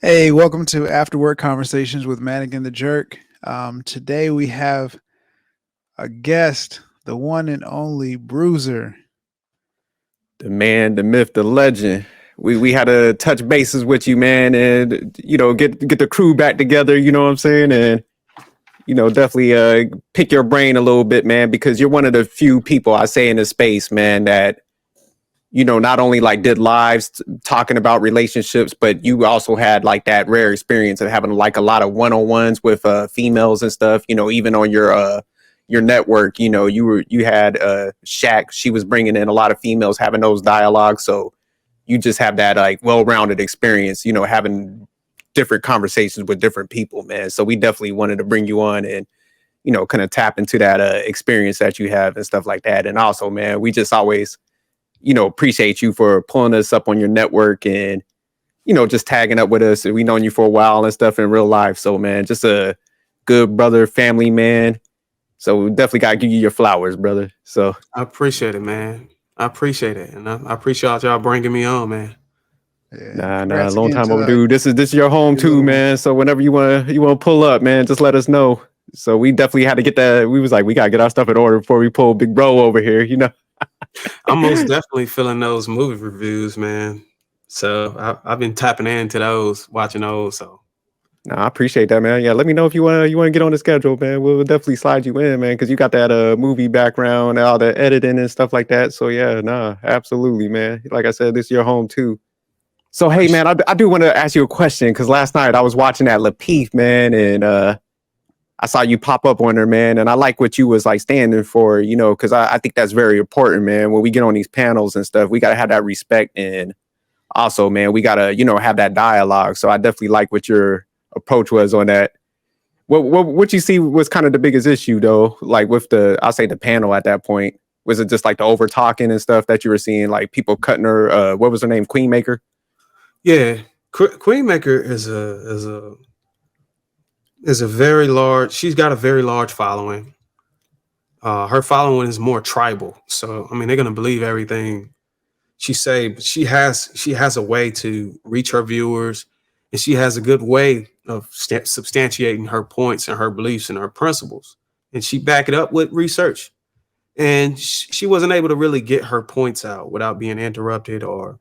Hey, welcome to After Work Conversations with Manic and the Jerk. Today we have a guest, the one and only BRUIZZR. The man, the myth, the legend. We had to touch bases with you, man, and get the crew back together. You know what I'm saying, and definitely pick your brain a little bit, man, because you're one of the few people I say in the space, man, that not only like did lives talking about relationships, but you also had like that rare experience of having like a lot of one-on-ones with females and stuff. Even on your network, you had Shaq. She was bringing in a lot of females, having those dialogues. So you just have that like well-rounded experience, having different conversations with different people, man. So we definitely wanted to bring you on and kind of tap into that experience that you have and stuff like that. And also, man, we just always appreciate you for pulling us up on your network and, just tagging up with us. We known you for a while and stuff in real life. So, man, just a good brother, family man. So we definitely got to give you your flowers, brother. So I appreciate it, man. I appreciate it. And I appreciate y'all bringing me on, man. Yeah, nah, congrats long again time to overdue. This is your home your too, little one. man. So whenever you wanna pull up, man, just let us know. So we definitely had to get that. We was like, we gotta get our stuff in order before we pull Big Bro over here. I'm most definitely feeling those movie reviews, man. So I've been tapping into those, watching those. So Nah, I appreciate that, man. Yeah, let me know if you wanna get on the schedule, man. We'll definitely slide you in, man, because you got that movie background, all the editing and stuff like that. So yeah, nah, absolutely, man. Like I said, this is your home too. So hey, man, I do want to ask you a question because last night I was watching that Lapeef, man, and I saw you pop up on her, man, and I like what you was like standing for, because I think that's very important, man. When we get on these panels and stuff, we gotta have that respect, and also, man, we gotta have that dialogue. So I definitely like what your approach was on that. What you see was kind of the biggest issue though, like with I'll say the panel at that point. Was it just like the over talking and stuff that you were seeing, like people cutting her? What was her name? Queenmaker. yeah, Queenmaker is a very large. She's got a very large following. Her following is more tribal, so I mean they're gonna believe everything she say. But she has a way to reach her viewers, and she has a good way of substantiating her points and her beliefs and her principles, and she back it up with research. And she wasn't able to really get her points out without being interrupted or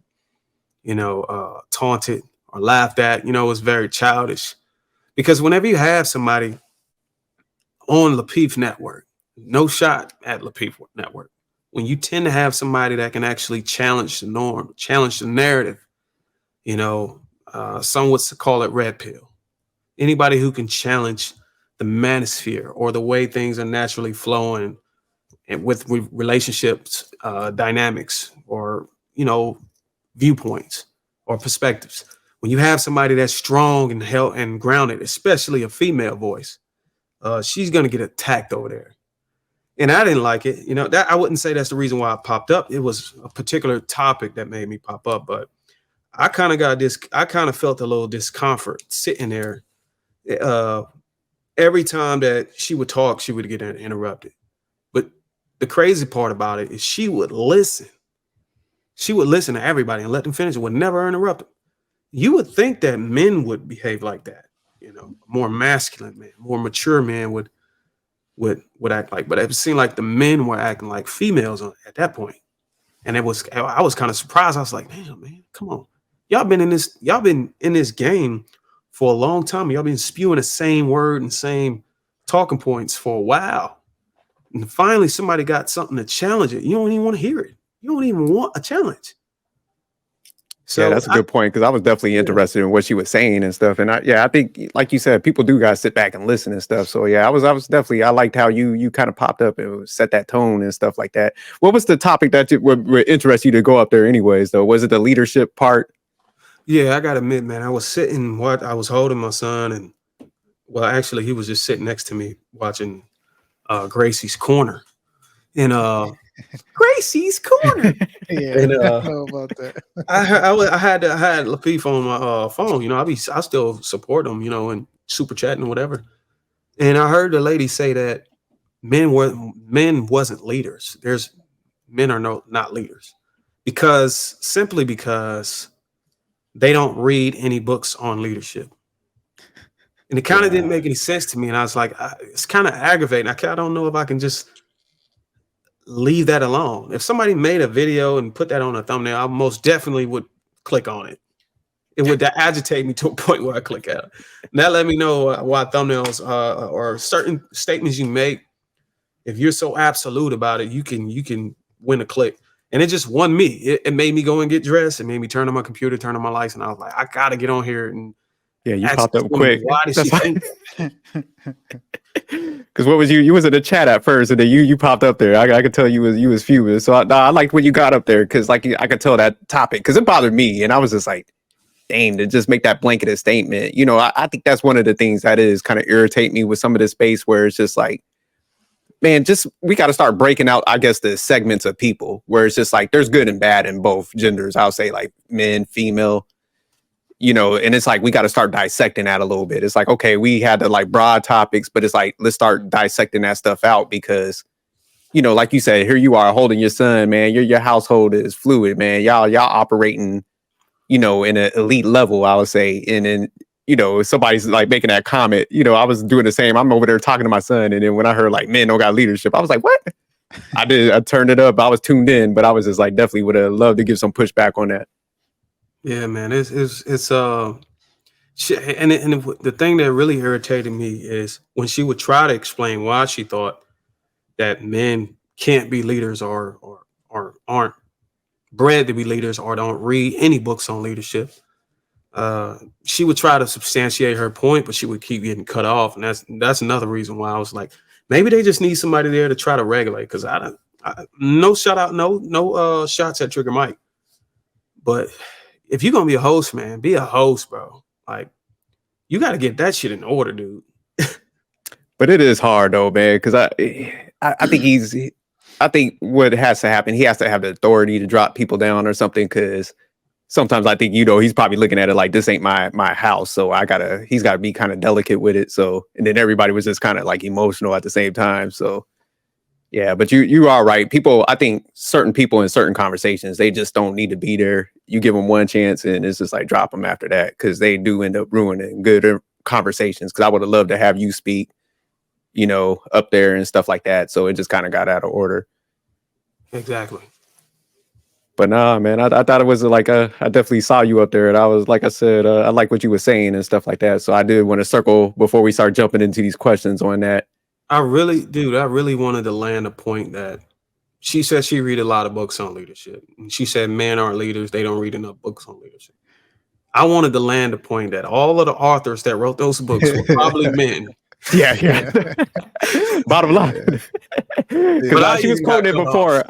taunted or laughed at. It was very childish because whenever you have somebody on Lapeef Network, no shot at Lapeef Network, when you tend to have somebody that can actually challenge the norm, challenge the narrative, some would call it red pill. Anybody who can challenge the manosphere or the way things are naturally flowing and with relationships, dynamics, or viewpoints or perspectives. When you have somebody that's strong and held and grounded, especially a female voice, she's gonna get attacked over there. And I didn't like it. That I wouldn't say that's the reason why I popped up. It was a particular topic that made me pop up, but I kind of got this. I kind of felt a little discomfort sitting there. Uh, every time that she would talk, she would get interrupted. But the crazy part about it is she would listen. She would listen to everybody and let them finish. It would never interrupt them. You would think that men would behave like that. More masculine man, more mature man would act like. But it seemed like the men were acting like females at that point. And I was kind of surprised. I was like, damn, man, come on. Y'all been in this game for a long time. Y'all been spewing the same word and same talking points for a while. And finally somebody got something to challenge it. You don't even want to hear it. You don't even want a challenge. Yeah, So that's a good point because I was definitely interested in what she was saying and stuff. And I think, like you said, people do gotta sit back and listen and stuff. So yeah, I was definitely, I liked how you kind of popped up and set that tone and stuff like that. What was the topic that would interest you to go up there, anyways? Though, was it the leadership part? yeah, I gotta admit, man, I was holding my son, and well, actually he was just sitting next to me watching Gracie's Corner. And Gracie's Corner. Yeah, And I know about that. I had Lapeef on my phone. I still support him, and super chatting or whatever. And I heard the lady say that men wasn't leaders. Men are not leaders, because simply because they don't read any books on leadership. And it kind of didn't make any sense to me. And I was like, it's kind of aggravating. I don't know if I can just leave that alone. If somebody made a video and put that on a thumbnail, I most definitely would click on it. It would agitate me to a point where I click out. And that let me know why thumbnails or certain statements you make, if you're so absolute about it, you can win a click. And it just won me. It made me go and get dressed. It made me turn on my computer, turn on my lights, and I was like, I gotta get on here and you popped up quick. Why did she think? Because what was you was in the chat at first, and then you popped up there. I could tell you was fuming. So I liked when you got up there because like I could tell that topic because it bothered me, and I was just like, dang, to just make that blanketed statement. You know, I think that's one of the things that is kind of irritate me with some of this space where it's just like, man, just we got to start breaking out, I guess, the segments of people where it's just like there's good and bad in both genders. I'll say like men, female, you know, and it's like we got to start dissecting that a little bit. It's like, OK, we had the like broad topics, but it's like let's start dissecting that stuff out because, you know, like you said, here you are holding your son, man. Your household is fluid, man. Y'all operating, you know, in an elite level, I would say. And then, you know, somebody's like making that comment, you know, I was doing the same. I'm over there talking to my son. And then when I heard like men don't got leadership, I was like, what? I turned it up. I was tuned in, but I was just like, definitely would have loved to give some pushback on that. Yeah, man, it's shit. And the thing that really irritated me is when she would try to explain why she thought that men can't be leaders or aren't bred to be leaders or don't read any books on leadership. She would try to substantiate her point, but she would keep getting cut off, and that's another reason why I was like, maybe they just need somebody there to try to regulate. Because no shots at Trigger Mike, but if you're gonna be a host, man, be a host, bro. Like, you got to get that shit in order, dude. But it is hard though, man, because I think I think what has to happen, he has to have the authority to drop people down or something. Because sometimes I think, you know, he's probably looking at it like this ain't my house, so he's got to be kind of delicate with it. So, and then everybody was just kind of like emotional at the same time. So, yeah, but you are right. People, I think certain people in certain conversations, they just don't need to be there. You give them one chance, and it's just like drop them after that because they do end up ruining good conversations. Because I would have loved to have you speak, you know, up there and stuff like that. So it just kind of got out of order. Exactly. But nah, man, I thought it was like I definitely saw you up there, and I was like I said, I like what you were saying and stuff like that. So I did want to circle before we start jumping into these questions on that. I really wanted to land a point that she said she read a lot of books on leadership. And she said men aren't leaders. They don't read enough books on leadership. I wanted to land a point that all of the authors that wrote those books were probably men. Yeah. Bottom line. Because she was quoting it before.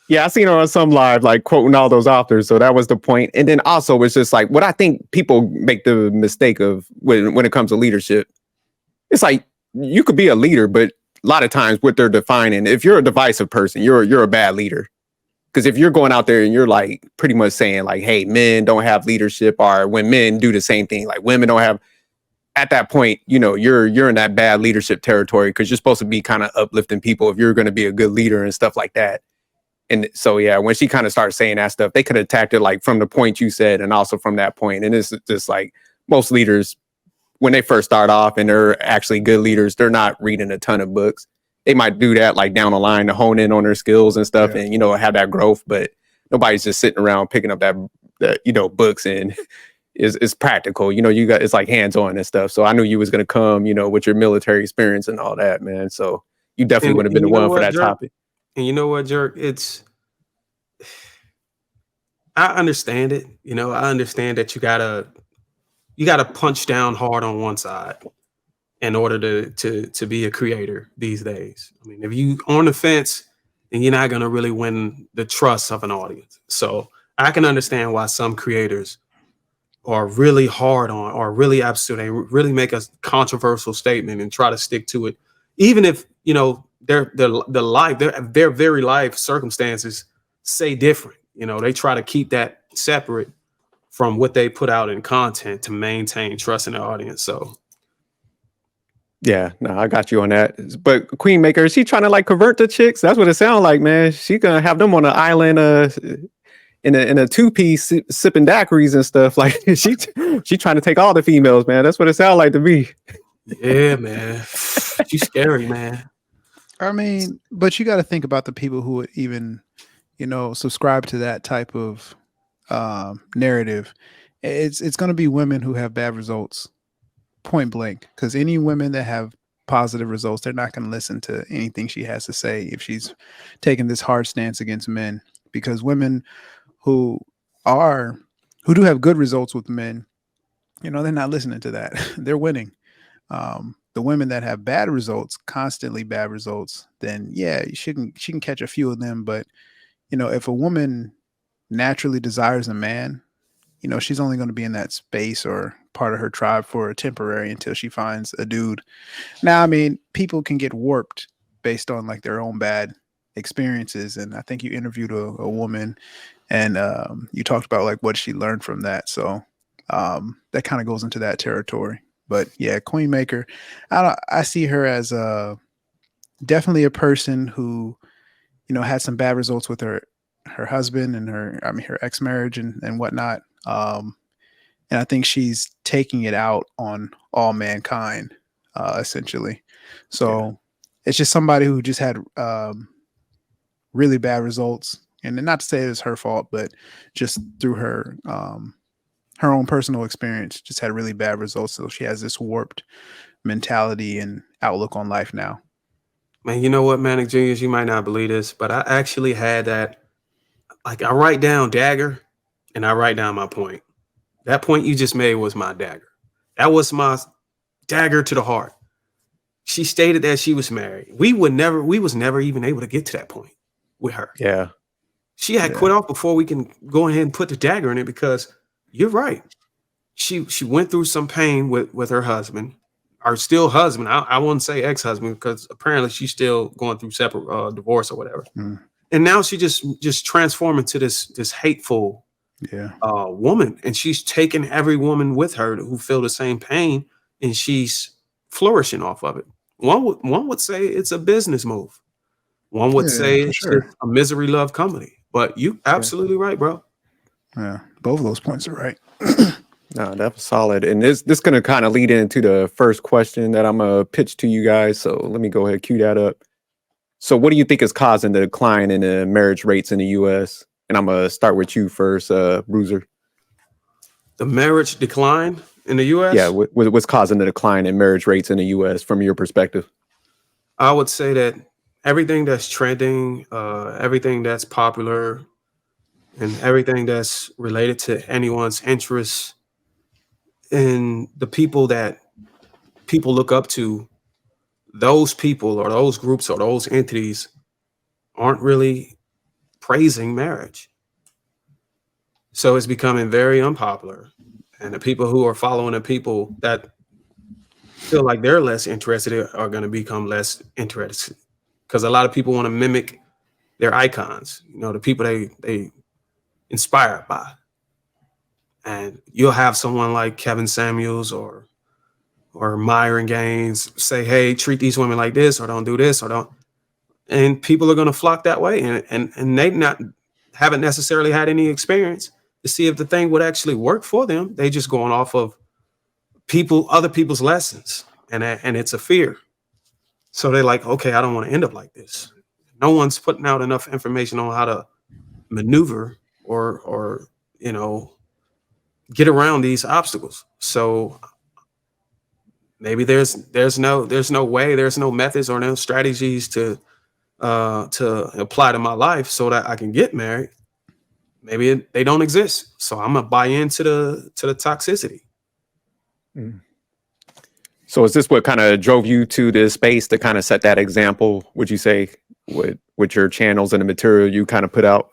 Yeah, I seen her on some live, like quoting all those authors. So that was the point. And then also it's just like what I think people make the mistake of when it comes to leadership. It's like you could be a leader, but a lot of times what they're defining, if you're a divisive person, you're a bad leader. Because if you're going out there and you're like pretty much saying like, hey, men don't have leadership, or when men do the same thing, like women don't have, at that point, you know, you're in that bad leadership territory because you're supposed to be kind of uplifting people if you're going to be a good leader and stuff like that. And so, yeah, when she kind of started saying that stuff, they could have attacked it like from the point you said and also from that point. And it's just like most leaders, when they first start off and they're actually good leaders, they're not reading a ton of books. They might do that like down the line to hone in on their skills and stuff and, you know, have that growth. But nobody's just sitting around picking up that you know, books and it's practical. You know, it's like hands on and stuff. So I knew you was going to come, you know, with your military experience and all that, man. So you definitely would have been the one for that topic. And you know what, Jerk? I understand it. You know, I understand that you gotta punch down hard on one side in order to be a creator these days. I mean, if you on the fence, then you're not gonna really win the trust of an audience. So I can understand why some creators are really hard on or really absolute. They really make a controversial statement and try to stick to it, even if, you know, their very life circumstances say different. You know, they try to keep that separate from what they put out in content to maintain trust in the audience. So yeah, no, I got you on that. But Queen Maker, is she trying to like convert the chicks? That's what it sounds like, man. She gonna have them on an island, in a two-piece sipping daiquiris and stuff. Like she trying to take all the females, man. That's what it sounds like to me. Yeah, man. She's scary, man. I mean, but you got to think about the people who would even, subscribe to that type of narrative. It's going to be women who have bad results, point blank. Because any women that have positive results, they're not going to listen to anything she has to say if she's taking this hard stance against men. Because women who do have good results with men, they're not listening to that. They're winning. The women that have bad results, constantly bad results, then yeah, she can catch a few of them. But if a woman naturally desires a man, she's only going to be in that space or part of her tribe for a temporary until she finds a dude. Now, I mean, people can get warped based on like their own bad experiences. And I think you interviewed a woman and you talked about like what she learned from that. So that kind of goes into that territory. But yeah, Queen Maker, I see her as definitely a person who, had some bad results with her husband and her ex-marriage and whatnot. And I think she's taking it out on all mankind, essentially. So it's just somebody who just had really bad results. And not to say it was her fault, but just through her own personal experience, just had really bad results. So she has this warped mentality and outlook on life now. Man, you know what, Manic Genius, you might not believe this, but I actually had that. Like, I write down dagger and I write down my point. That point you just made was my dagger. That was my dagger to the heart. She stated that she was married. We was never even able to get to that point with her. Yeah. She had quit off before we can go ahead and put the dagger in it, because you're right. She went through some pain with her husband, or still husband. I wouldn't say ex-husband, because apparently she's still going through separate divorce or whatever. And now she just transformed into this hateful woman, and she's taken every woman with her who feel the same pain, and she's flourishing off of it. One would say it's a business move. One would say it's just a misery love company. But you absolutely right, bro. Yeah, both of those points are right. No, that was solid. And this going to kind of lead into the first question that I'm going to pitch to you guys. So let me go ahead and cue that up. So what do you think is causing the decline in the marriage rates in the U.S.? And I'm going to start with you first, BRUIZZR. The marriage decline in the U.S.? Yeah, what's causing the decline in marriage rates in the U.S. from your perspective? I would say that everything that's trending, everything that's popular, and everything that's related to anyone's interests, and the people that people look up to, those people or those groups or those entities aren't really praising marriage. So it's becoming very unpopular. And the people who are following the people that feel like they're less interested are going to become less interested, because a lot of people want to mimic their icons, the people they inspired by. And you'll have someone like Kevin Samuels or Myron Gaines say, hey, treat these women like this, or don't do this, or don't. And people are going to flock that way. And they haven't necessarily had any experience to see if the thing would actually work for them. They just going off of other people's lessons. And it's a fear. So they're like, okay, I don't want to end up like this. No one's putting out enough information on how to maneuver or get around these obstacles. So maybe there's no way, there's no methods or no strategies to apply to my life so that I can get married. Maybe they don't exist. So I'm gonna buy into the toxicity. So is this what kind of drove you to this space to kind of set that example, would you say, with your channels and the material you kind of put out?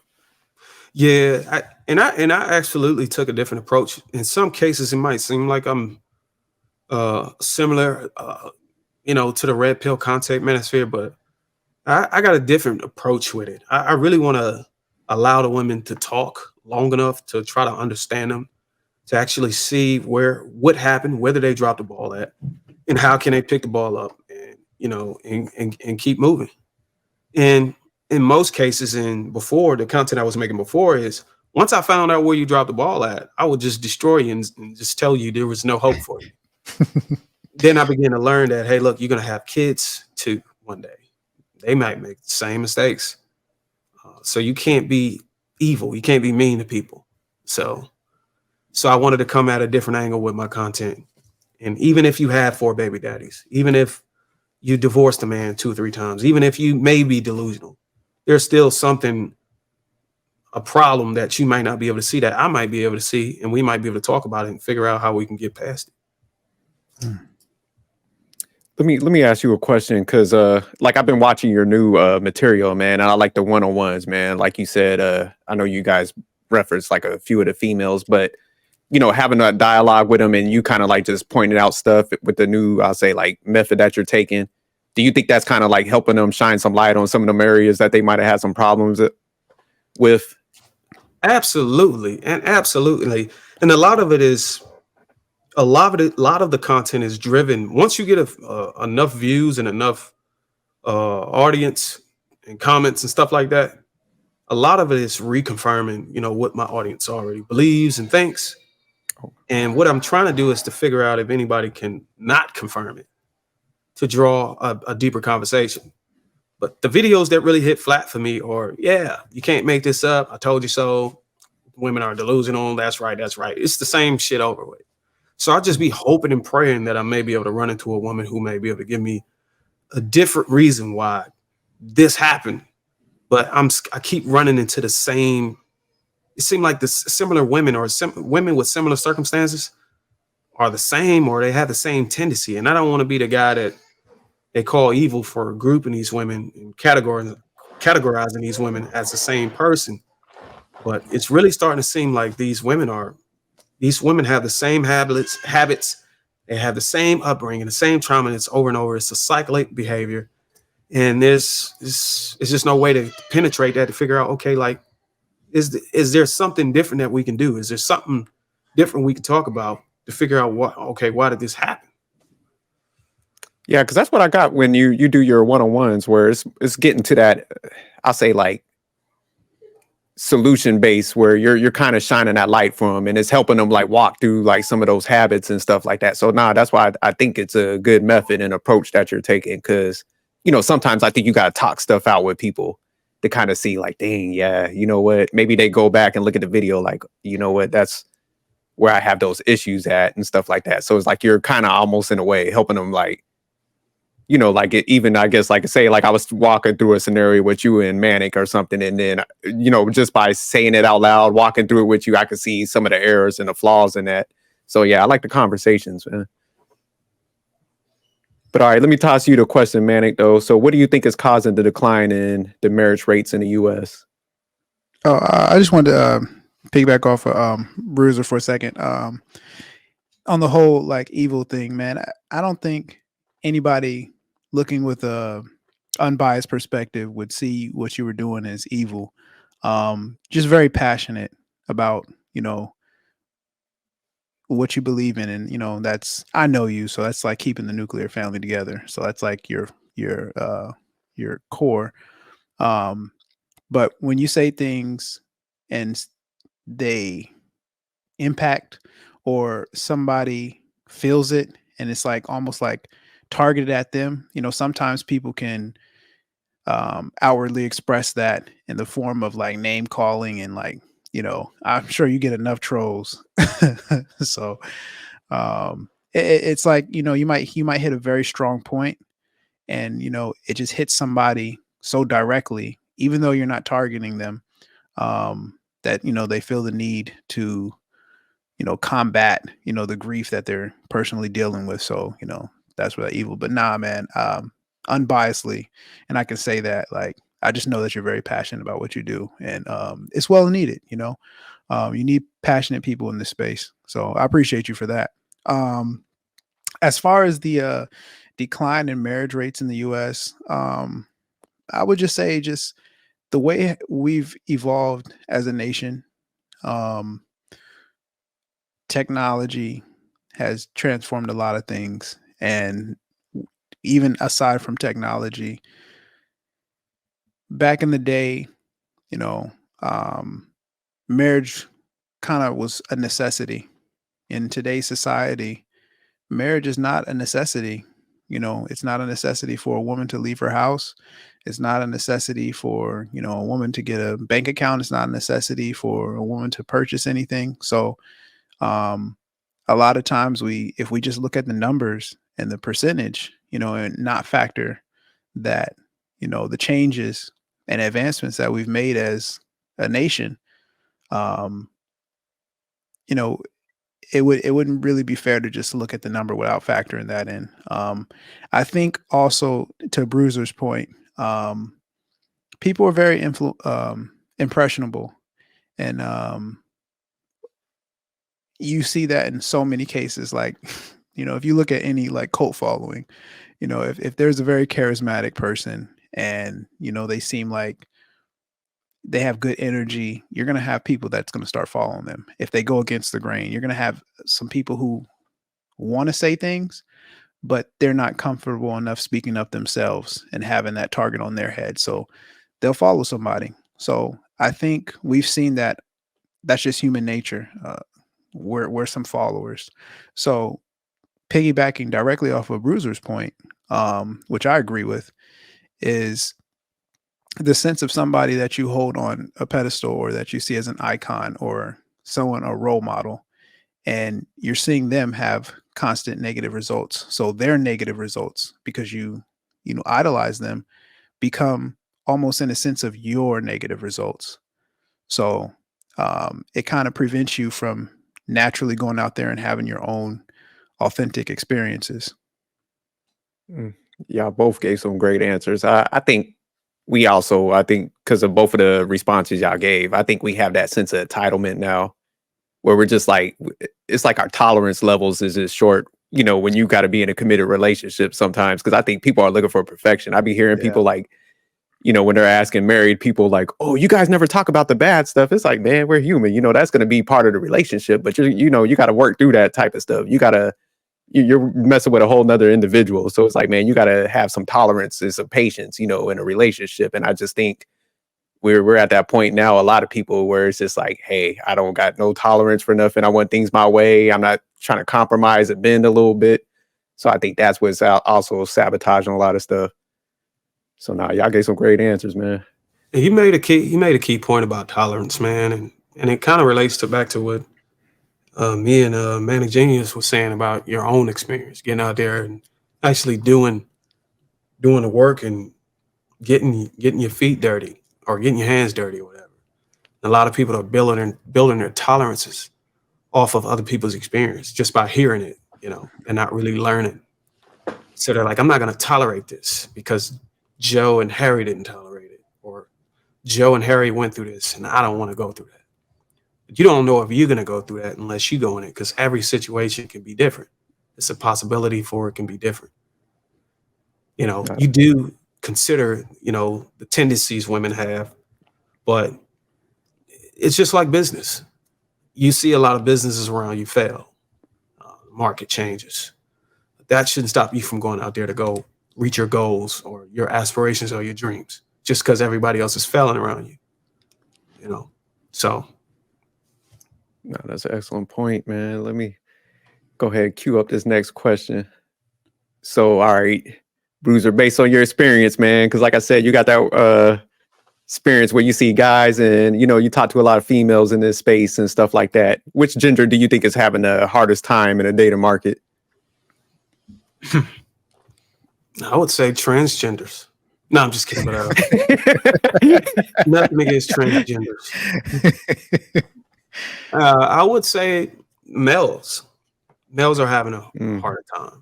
Yeah, I absolutely took a different approach. In some cases, it might seem like I'm similar, to the red pill content manosphere, but I got a different approach with it. I really want to allow the women to talk long enough to try to understand them, to actually see what happened, whether they dropped the ball at, and how can they pick the ball up and keep moving. And in most cases, and before, the content I was making before is Once I found out where you dropped the ball at, I would just destroy you and just tell you there was no hope for you. Then I began to learn that, hey, look, you're going to have kids too one day. They might make the same mistakes. So you can't be evil. You can't be mean to people. So I wanted to come at a different angle with my content. And even if you had 4 baby daddies, even if you divorced a man 2 or 3 times, even if you may be delusional, there's still something, a problem that you might not be able to see that I might be able to see, and we might be able to talk about it and figure out how we can get past it. Let me ask you a question, because like I've been watching your new material, man, and I like the one-on-ones, man. Like you said, I know you guys reference like a few of the females, but having a dialogue with them and you kind of like just pointing out stuff with the new, I'll say, like method that you're taking. Do you think that's kind of like helping them shine some light on some of them areas that they might have had some problems with? Absolutely. And absolutely. And a lot of the content is driven. Once you get enough views and enough audience and comments and stuff like that, a lot of it is reconfirming, what my audience already believes and thinks. And what I'm trying to do is to figure out if anybody can not confirm it, to draw a deeper conversation. But the videos that really hit flat for me are, yeah, you can't make this up. I told you so. Women are delusional. That's right. That's right. It's the same shit over with. So I'll just be hoping and praying that I may be able to run into a woman who may be able to give me a different reason why this happened. But I keep running into the same. It seemed like the similar women or women with similar circumstances are the same, or they have the same tendency. And I don't want to be the guy that they call evil for grouping these women and categorizing these women as the same person. But it's really starting to seem like these women have the same habits. They have the same upbringing, the same trauma. And it's over and over. It's a cyclic behavior. And there's just no way to penetrate that, to figure out, okay, like, is there something different that we can do? Is there something different we can talk about to figure out why did this happen? Yeah, because that's what I got when you do your one-on-ones, where it's getting to that, I'll say, like, solution base, where you're kind of shining that light for them, and it's helping them like walk through like some of those habits and stuff like that. So that's why I think it's a good method and approach that you're taking, because sometimes I think you got to talk stuff out with people to kind of see like, dang, yeah, you know what, maybe they go back and look at the video like, you know what, that's where I have those issues at and stuff like that. So it's like you're kind of almost in a way helping them, like, like even, I guess, like, say, like I was walking through a scenario with you in Manic or something, and then, just by saying it out loud, walking through it with you, I could see some of the errors and the flaws in that. So yeah, I like the conversations, man. But all right, let me toss you the question, Manic, though. So what do you think is causing the decline in the marriage rates in the US? Oh, I just wanted to piggyback off of BRUIZZR for a second. On the whole, like, evil thing, man, I don't think anybody looking with a unbiased perspective would see what you were doing as evil. Just very passionate about, what you believe in. And, I know you, so that's like keeping the nuclear family together. So that's like your core. But when you say things and they impact, or somebody feels it and it's like almost like targeted at them, sometimes people can outwardly express that in the form of like name calling, and like, I'm sure you get enough trolls. So it's like, you might hit a very strong point, and it just hits somebody so directly, even though you're not targeting them, that they feel the need to combat the grief that they're personally dealing with. So that's what evil. But nah, man, unbiasedly, and I can say that, like, I just know that you're very passionate about what you do, and it's well needed. You need passionate people in this space, so I appreciate you for that. As far as the decline in marriage rates in the US, I would just say, just the way we've evolved as a nation. Technology has transformed a lot of things, and even aside from technology, back in the day, you know, um, marriage kind of was a necessity. In today's society, marriage is not a necessity. It's not a necessity for a woman to leave her house. It's not a necessity for, a woman to get a bank account. It's not a necessity for a woman to purchase anything. So, a lot of times if we just look at the numbers and the percentage, and not factor that, the changes and advancements that we've made as a nation, um, you know, it wouldn't really be fair to just look at the number without factoring that in. I think also to Bruizzer's point, people are very impressionable, and you see that in so many cases. Like, if you look at any like cult following, if there's a very charismatic person and they seem like they have good energy, you're going to have people that's going to start following them. If they go against the grain, you're going to have some people who want to say things, but they're not comfortable enough speaking up themselves and having that target on their head. So they'll follow somebody. So I think we've seen that that's just human nature. We're some followers. So piggybacking directly off of Bruizzer's point, which I agree with, is the sense of somebody that you hold on a pedestal or that you see as an icon or someone, a role model, and you're seeing them have constant negative results. So their negative results, because you idolize them, become almost in a sense of your negative results. So it kind of prevents you from naturally going out there and having your own authentic experiences. Y'all both gave some great answers. I think because of both of the responses y'all gave, I think we have that sense of entitlement now where we're just like, it's like our tolerance levels is just short, when you got to be in a committed relationship sometimes. Cause I think people are looking for perfection. I be hearing people like, when they're asking married people like, oh, you guys never talk about the bad stuff. It's like, man, we're human. That's going to be part of the relationship, but you got to work through that type of stuff. You're messing with a whole nother individual. So it's like, man, you got to have some tolerance and some patience, in a relationship. And I just think we're at that point now, a lot of people where it's just like, hey, I don't got no tolerance for nothing. I want things my way. I'm not trying to compromise and bend a little bit. So I think that's what's also sabotaging a lot of stuff. So now y'all gave some great answers, man. And you made a key point about tolerance, man. And it kind of relates back to what me and Manic Genius was saying about your own experience, getting out there and actually doing the work and getting your feet dirty or getting your hands dirty or whatever. And a lot of people are building their tolerances off of other people's experience just by hearing it, and not really learning. So they're like, I'm not going to tolerate this because Joe and Harry didn't tolerate it, or Joe and Harry went through this and I don't want to go through that. You don't know if you're going to go through that unless you go in it, because every situation can be different. It's a possibility for it can be different. You do consider, the tendencies women have, but it's just like business. You see a lot of businesses around you fail. Market changes. That shouldn't stop you from going out there to go reach your goals or your aspirations or your dreams just because everybody else is failing around you. So. No, that's an excellent point, man. Let me go ahead and queue up this next question. So, all right, BRUIZZR, based on your experience, man, because like I said, you got that experience where you see guys and, you talk to a lot of females in this space and stuff like that. Which gender do you think is having the hardest time in the dating market? I would say transgenders. No, I'm just kidding. But nothing against transgenders. I would say males. Males are having a harder time.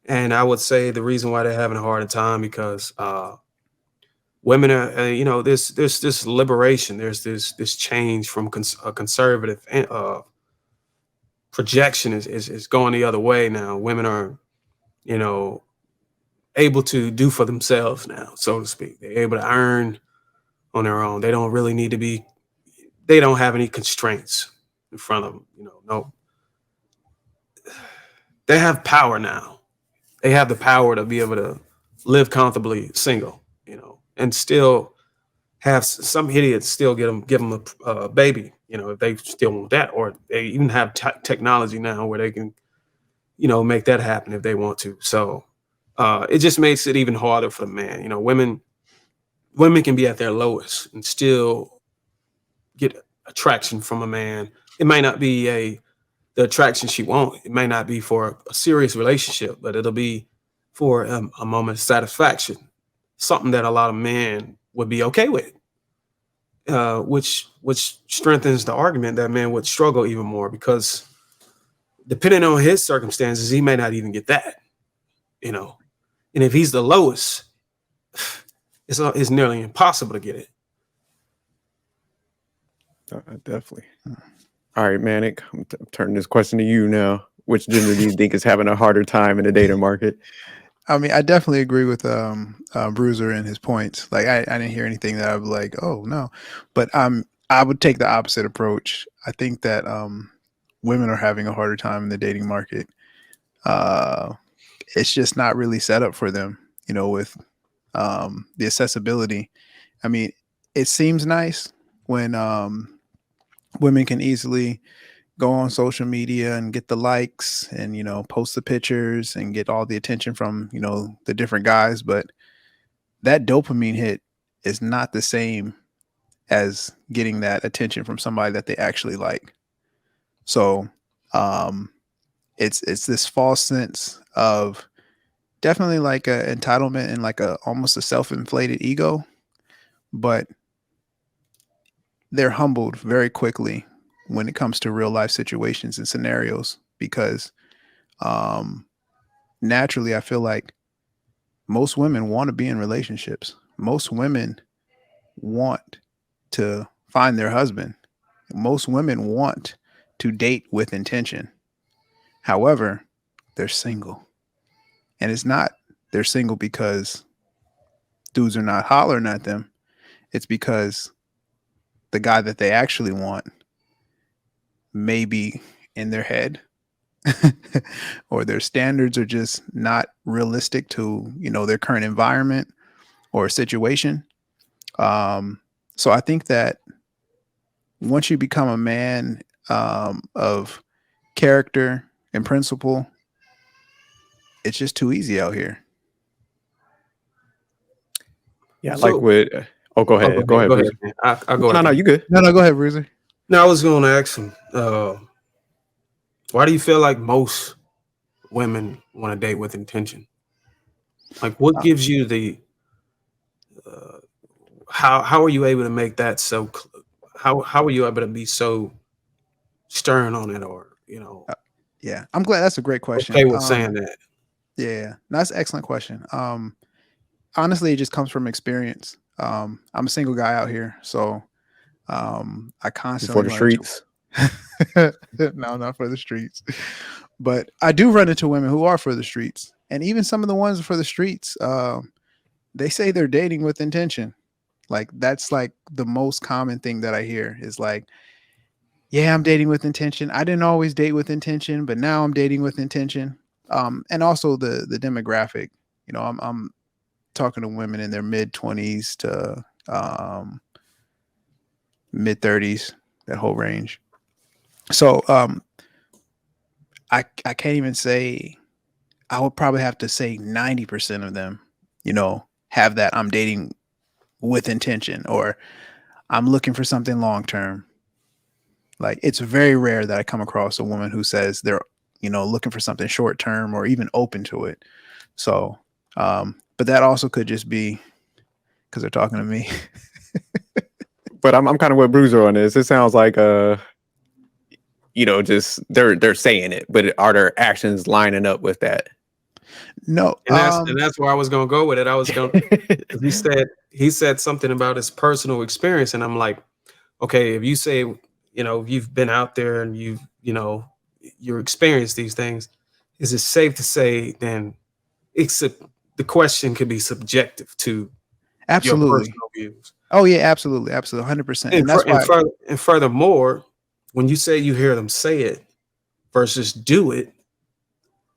And I would say the reason why they're having a harder time because women are, there's this liberation. There's this change from a conservative projection is going the other way now. Women are, able to do for themselves now, so to speak. They're able to earn on their own. They don't really need to be. They don't have any constraints in front of them. No. They have power now. They have the power to be able to live comfortably single, and still have some idiots still give them a baby, you know, if they still want that, or they even have technology now where they can, you know, make that happen if they want to. So it just makes it even harder for the man. You know, women can be at their lowest and still get attraction from a man. It might not be the attraction she wants. It may not be for a serious relationship, but it'll be for a moment of satisfaction, something that a lot of men would be okay with, which strengthens the argument that men would struggle even more, because depending on his circumstances, he may not even get that, you know. And if he's the lowest, it's nearly impossible to get it. Definitely. All right, Manic, I'm turning this question to you now. Which gender do you think is having a harder time in the dating market? I mean, I definitely agree with BRUIZZR and his points. Like, I didn't hear anything that I would like, oh no, but I would take the opposite approach. I think that women are having a harder time in the dating market. It's just not really set up for them, you know, with the accessibility. I mean, it seems nice when women can easily go on social media and get the likes and, you know, post the pictures and get all the attention from, you know, the different guys. But that dopamine hit is not the same as getting that attention from somebody that they actually like. So it's this false sense of definitely like a entitlement and like a almost a self-inflated ego, but they're humbled very quickly when it comes to real life situations and scenarios, because naturally I feel like most women want to be in relationships. Most women want to find their husband. Most women want to date with intention. However, they're single. And it's not they're single because dudes are not hollering at them. It's because the guy that they actually want may be in their head or their standards are just not realistic to, you know, their current environment or situation. So I think that once you become a man of character and principle, it's just too easy out here. Yeah, So- like what? Oh, go ahead. Go ahead. Go ahead, man. I'll go. No, you good. No, go ahead, BRUIZZR. Now I was going to ask him, why do you feel like most women want to date with intention? Like, what gives you the how are you able to make that so? How are you able to be so stern on it, or you know? Yeah, I'm glad. That's a great question. Okay with saying that. Yeah, that's an excellent question. Honestly, it just comes from experience. I'm a single guy out here, so I constantly For the run into- streets. no, not for the streets, but I do run into women who are for the streets, and even some of the ones for the streets, they say they're dating with intention. Like that's like the most common thing that I hear is like, yeah, I'm dating with intention. I didn't always date with intention, but now I'm dating with intention. And also the demographic. You know, I'm talking to women in their mid 20s to mid 30s, that whole range. So I can't even say, I would probably have to say 90% of them, you know, have that I'm dating with intention or I'm looking for something long term. Like it's very rare that I come across a woman who says they're, you know, looking for something short term or even open to it. So, but that also could just be because they're talking to me. But I'm kind of with BRUIZZR on this. It sounds like you know, just they're saying it, but are their actions lining up with that? No, And that's where I was gonna go with it. I was gonna he said something about his personal experience, and I'm like, okay, if you say, you know, you've been out there and you know, you experienced these things, is it safe to say then the question could be subjective to absolutely. your personal views? Oh yeah, absolutely, absolutely, 100%. And that's why. And furthermore, when you say you hear them say it versus do it,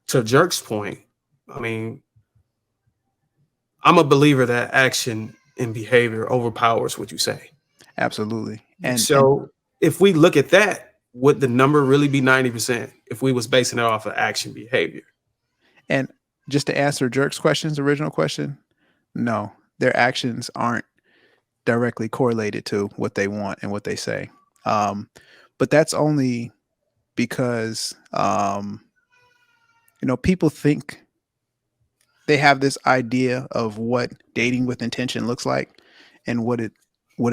to Jerk's point, I mean, I'm a believer that action and behavior overpowers what you say. Absolutely. And So if we look at that, would the number really be 90% if we was basing it off of action behavior? and just to answer Jerk's question's original question, no, their actions aren't directly correlated to what they want and what they say. But that's only because people think they have this idea of what dating with intention looks like and what it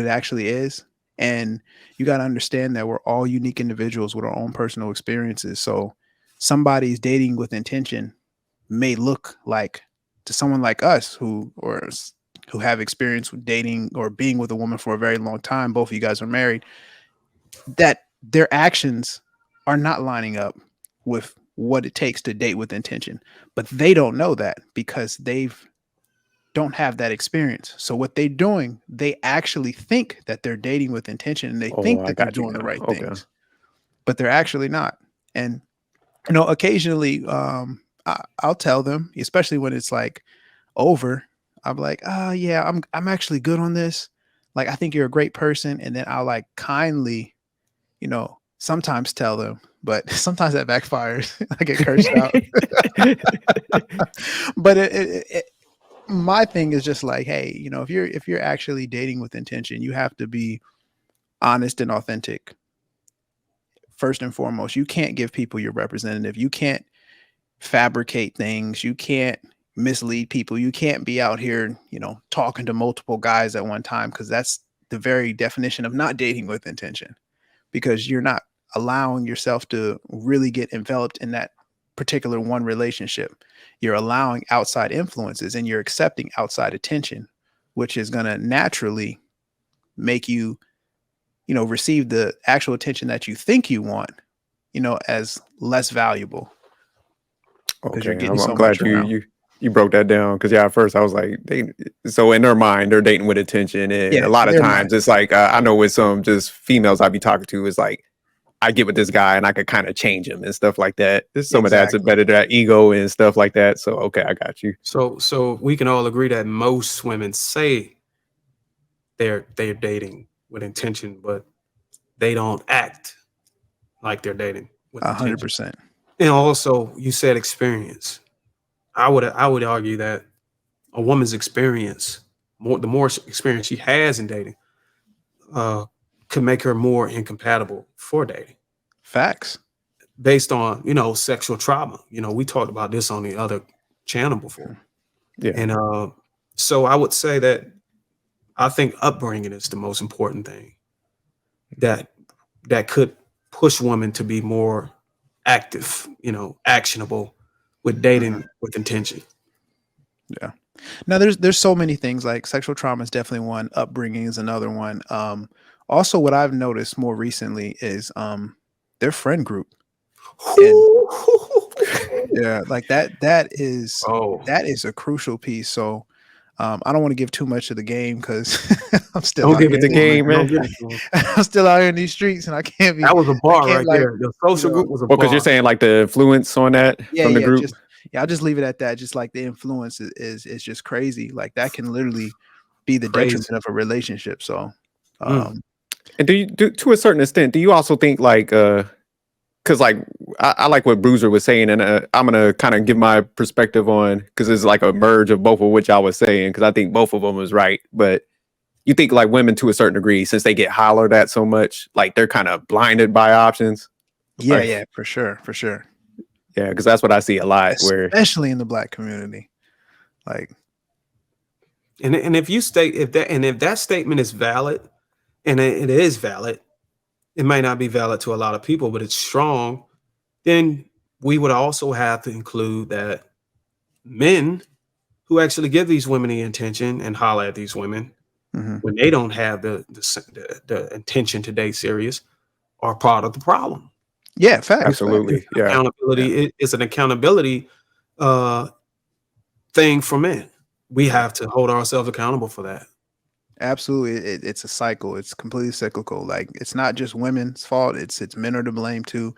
actually is. And you got to understand that we're all unique individuals with our own personal experiences. So somebody's dating with intention may look like, to someone like us who have experience with dating or being with a woman for a very long time, both of you guys are married, that their actions are not lining up with what it takes to date with intention. But they don't know that because don't have that experience. So what they're doing, they actually think that they're dating with intention and they think I that they're got you doing the now. right Okay. things, but they're actually not. And occasionally I'll tell them, especially when it's like over, I'm like, yeah, I'm actually good on this. Like, I think you're a great person. And then I'll like kindly, sometimes tell them, but sometimes that backfires. I get cursed out. But my thing is just like, hey, if you're actually dating with intention, you have to be honest and authentic. First and foremost, you can't give people your representative. You can't fabricate things. You can't mislead people. You can't be out here, talking to multiple guys at one time, because that's the very definition of not dating with intention, because you're not allowing yourself to really get enveloped in that particular one relationship. You're allowing outside influences and you're accepting outside attention, which is going to naturally make you, receive the actual attention that you think you want, as less valuable. Because you're Okay, getting so I'm glad much around. you broke that down, because at first I was like, so in their mind they're dating with intention, and Yeah, a lot in of their times mind. it's like I know with some just females I be talking to, it's like I get with this guy and I could kind of change him and stuff like that. There's some of that's Exactly. better that ego and stuff like that. So okay, I got you. So we can all agree that most women say they're dating with intention, but they don't act like they're dating with intention. 100%. And also, you said experience. I would argue that a woman's experience, the more experience she has in dating, could make her more incompatible for dating, Facts. based on sexual trauma. We talked about this on the other channel before, Yeah. and so I would say that I think upbringing is the most important thing that could push women to be more active, actionable with dating with intention. Yeah. Now there's so many things. Like sexual trauma is definitely one. Upbringing is another one. Also what I've noticed more recently is their friend group. And yeah, like that is Oh, a crucial piece. So I don't want to give too much of the game because I'm still don't out give here. it to him, man. game, Don't man. give it to him. I'm still out here in these streets and I can't be That was a I bar can't right like, there. The social group was a Well, because bar. you're saying like the influence on that from the yeah, group. I'll just leave it at that. Just like the influence is just crazy. Like that can literally be the Crazy. detriment of a relationship. So And do you to a certain extent, do you also think like because like I like what BRUIZZR was saying, and I'm gonna kind of give my perspective on, because it's like a merge of both of which I was saying, because I think both of them was right. But you think like women to a certain degree, since they get hollered at so much, like they're kind of blinded by options. yeah, Like, yeah, for sure. yeah, because that's what I see a lot. Where Especially in the Black community. Like, And if you state if that statement is valid, and it is valid, it might not be valid to a lot of people, but it's strong, then we would also have to include that men who actually give these women the intention and holler at these women when they don't have the intention to date serious are part of the problem. yeah, facts. absolutely, yeah, Accountability is an accountability thing for men. We have to hold ourselves accountable for that. Absolutely. It's a cycle. It's completely cyclical. Like it's not just women's fault. It's men are to blame too,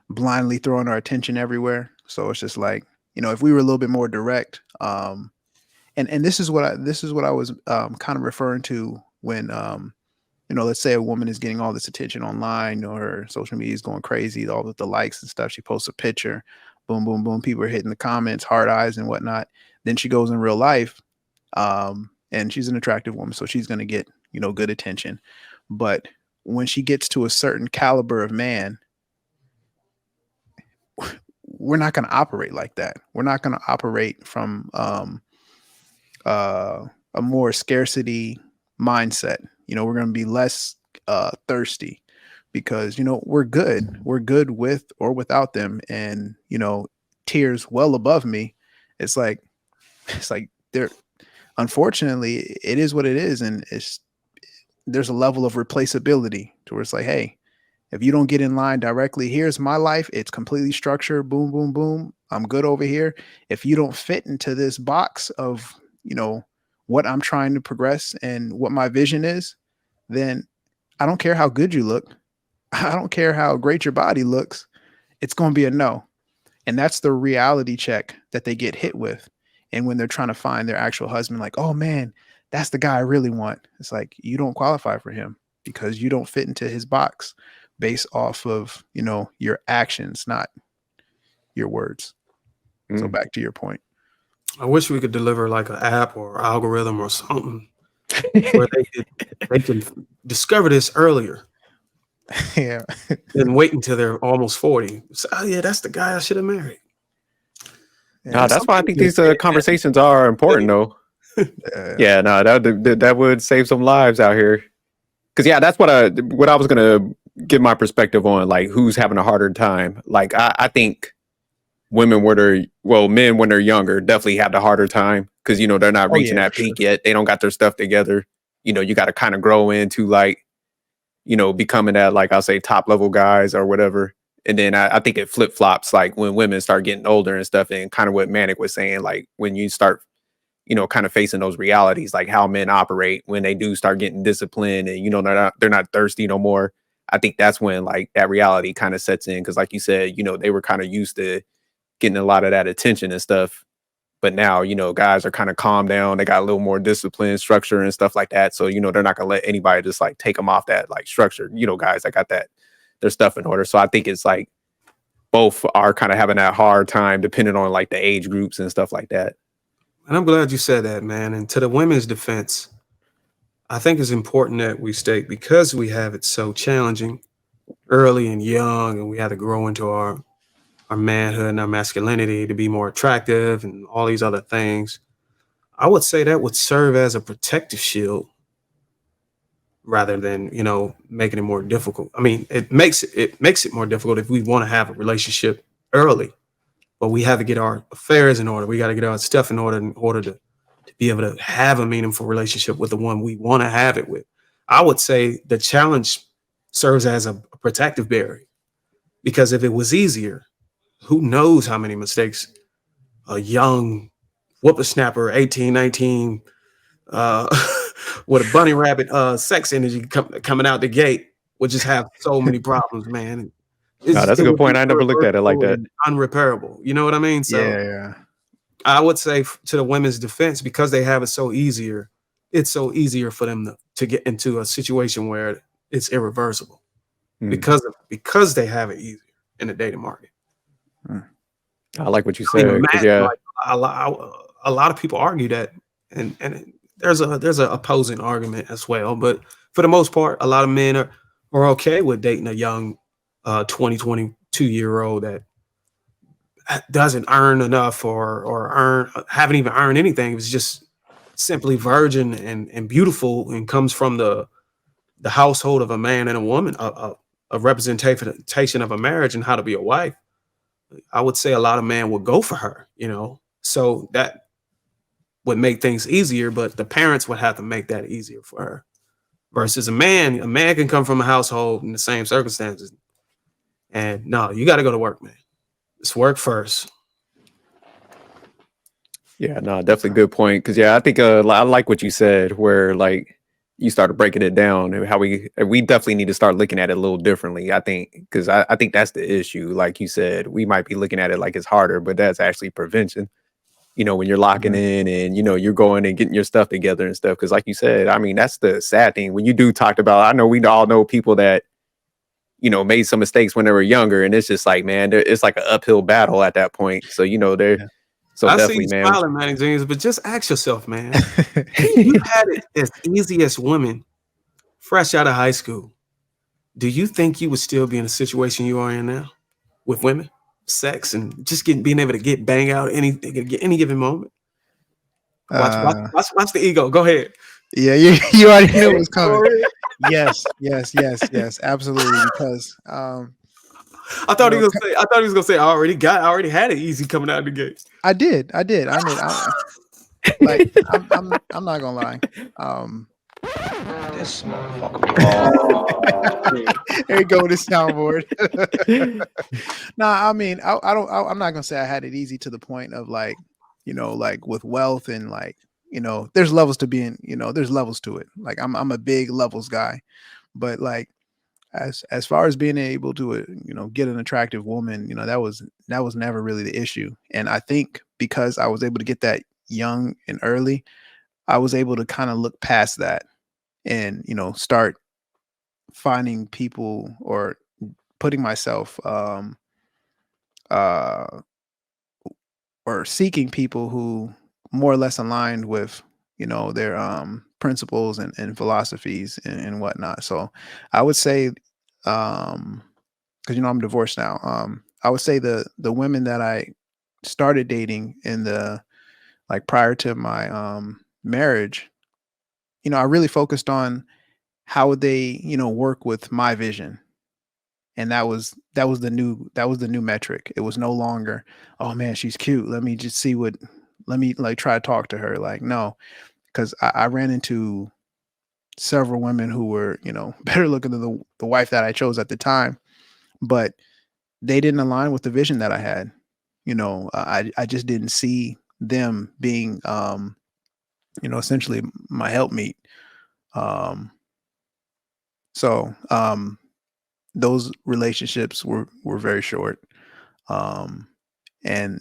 blindly throwing our attention everywhere. So it's just like, if we were a little bit more direct, and and this is what I was kind of referring to when let's say a woman is getting all this attention online, or her social media is going crazy, all of the likes and stuff. She posts a picture, boom, boom, boom. People are hitting the comments, hard eyes and whatnot. Then she goes in real life, and she's an attractive woman, so she's going to get, good attention. But when she gets to a certain caliber of man, we're not going to operate like that. We're not going to operate from a more scarcity mindset. We're going to be less thirsty because, we're good. We're good with or without them. And, tiers well above me. It's like they're, unfortunately, it is what it is. And there's a level of replaceability to where it's like, hey, if you don't get in line directly, here's my life. It's completely structured. Boom, boom, boom. I'm good over here. If you don't fit into this box of, what I'm trying to progress and what my vision is, then I don't care how good you look. I don't care how great your body looks. It's going to be a no. And that's the reality check that they get hit with. And when they're trying to find their actual husband, like, oh man, that's the guy I really want. It's like, you don't qualify for him because you don't fit into his box based off of, your actions, not your words. So back to your point. I wish we could deliver like an app or algorithm or something where they can discover this earlier. Yeah. Than wait until they're almost 40. So, oh yeah, that's the guy I should have married. No, that's why I think these conversations are important, though. Yeah, no, that would save some lives out here. Because that's what I was gonna give my perspective on, like who's having a harder time. Like I think men when they're younger definitely have the harder time because they're not reaching that peak yet. They don't got their stuff together. You got to kind of grow into like becoming that, like I'll say, top level guys or whatever. And then I think it flip flops like when women start getting older and stuff, and kind of what Manic was saying, like when you start kind of facing those realities, like how men operate when they do start getting disciplined and they're not thirsty no more. I think that's when like that reality kind of sets in because like you said, they were kind of used to getting a lot of that attention and stuff. But now, guys are kind of calmed down. They got a little more discipline, structure and stuff like that. So, they're not going to let anybody just like take them off that like structure, guys that got their stuff in order. So I think it's like both are kind of having that hard time depending on like the age groups and stuff like that. And I'm glad you said that, man. And to the women's defense, I think it's important that we state because we have it so challenging early and young, and we had to grow into our manhood and our masculinity to be more attractive and all these other things. I would say that would serve as a protective shield rather than, making it more difficult. I mean, it makes it more difficult if we want to have a relationship early, but we have to get our affairs in order. We got to get our stuff in order to be able to have a meaningful relationship with the one we want to have it with. I would say the challenge serves as a protective barrier because if it was easier, who knows how many mistakes a young whippersnapper, 18, 19, with a bunny rabbit sex energy coming out the gate would just have so many problems, man. That's a good point. I never looked at it like that. Unrepairable. You know what I mean? So yeah. I would say to the women's defense, because they have it so easier, it's so easier for them to get into a situation where it's irreversible because they have it easier in the dating market. I like what you said. Like a lot of people argue that, and there's a opposing argument as well. But for the most part, a lot of men are okay with dating a young 22-year-old that doesn't earn enough or haven't even earned anything. It's just simply virgin and beautiful and comes from the household of a man and a woman, a representation of a marriage and how to be a wife. I would say a lot of men would go for her, so that would make things easier, but the parents would have to make that easier for her versus a man can come from a household in the same circumstances. And no, you got to go to work, man. It's work first. Yeah, no, definitely good point. Cause I think I like what you said where like you started breaking it down and how we definitely need to start looking at it a little differently. I think, because I think that's the issue. Like you said, we might be looking at it like it's harder, but that's actually prevention. you know, when you're locking in and, you know, you're going and getting your stuff together and stuff. Cause like you said, I mean, that's the sad thing when you do talk about, I know we all know people that, you know, made some mistakes when they were younger. And it's just like, man, it's like an uphill battle at that point. So, you know, so I see definitely, you man. smiling, Manic Genius, but just ask yourself, man, if you had it as easy as women fresh out of high school, do you think you would still be in the situation you are in now with women, sex, and just being able to get bang out any given moment? Watch the ego. Go ahead. Yeah, you already knew it was coming. Yes, absolutely. Because I thought he was gonna say I already had it easy coming out of the gate. I did. I like I'm not gonna lie. This motherfucker. There you go with the soundboard. Nah, I mean, I'm not gonna say I had it easy to the point of like, you know, like with wealth and like, you know, there's levels to being, you know, there's levels to it. Like I'm a big levels guy, but like as far as being able to, you know, get an attractive woman, you know, that was never really the issue. And I think because I was able to get that young and early, I was able to kind of look past that and, you know, start finding people or putting myself or seeking people who more or less aligned with, you know, their principles and philosophies and whatnot. So I would say because you know I'm divorced now, I would say the women that I started dating in the like prior to my marriage, you know, I really focused on how would they, you know, work with my vision. And that was the new metric. It was no longer, oh man, she's cute. Let me just see let me like try to talk to her. Like, no, because I ran into several women who were, you know, better looking than the wife that I chose at the time, but they didn't align with the vision that I had. You know, I just didn't see them being, you know, essentially my helpmeet. Um, so those relationships were very short, and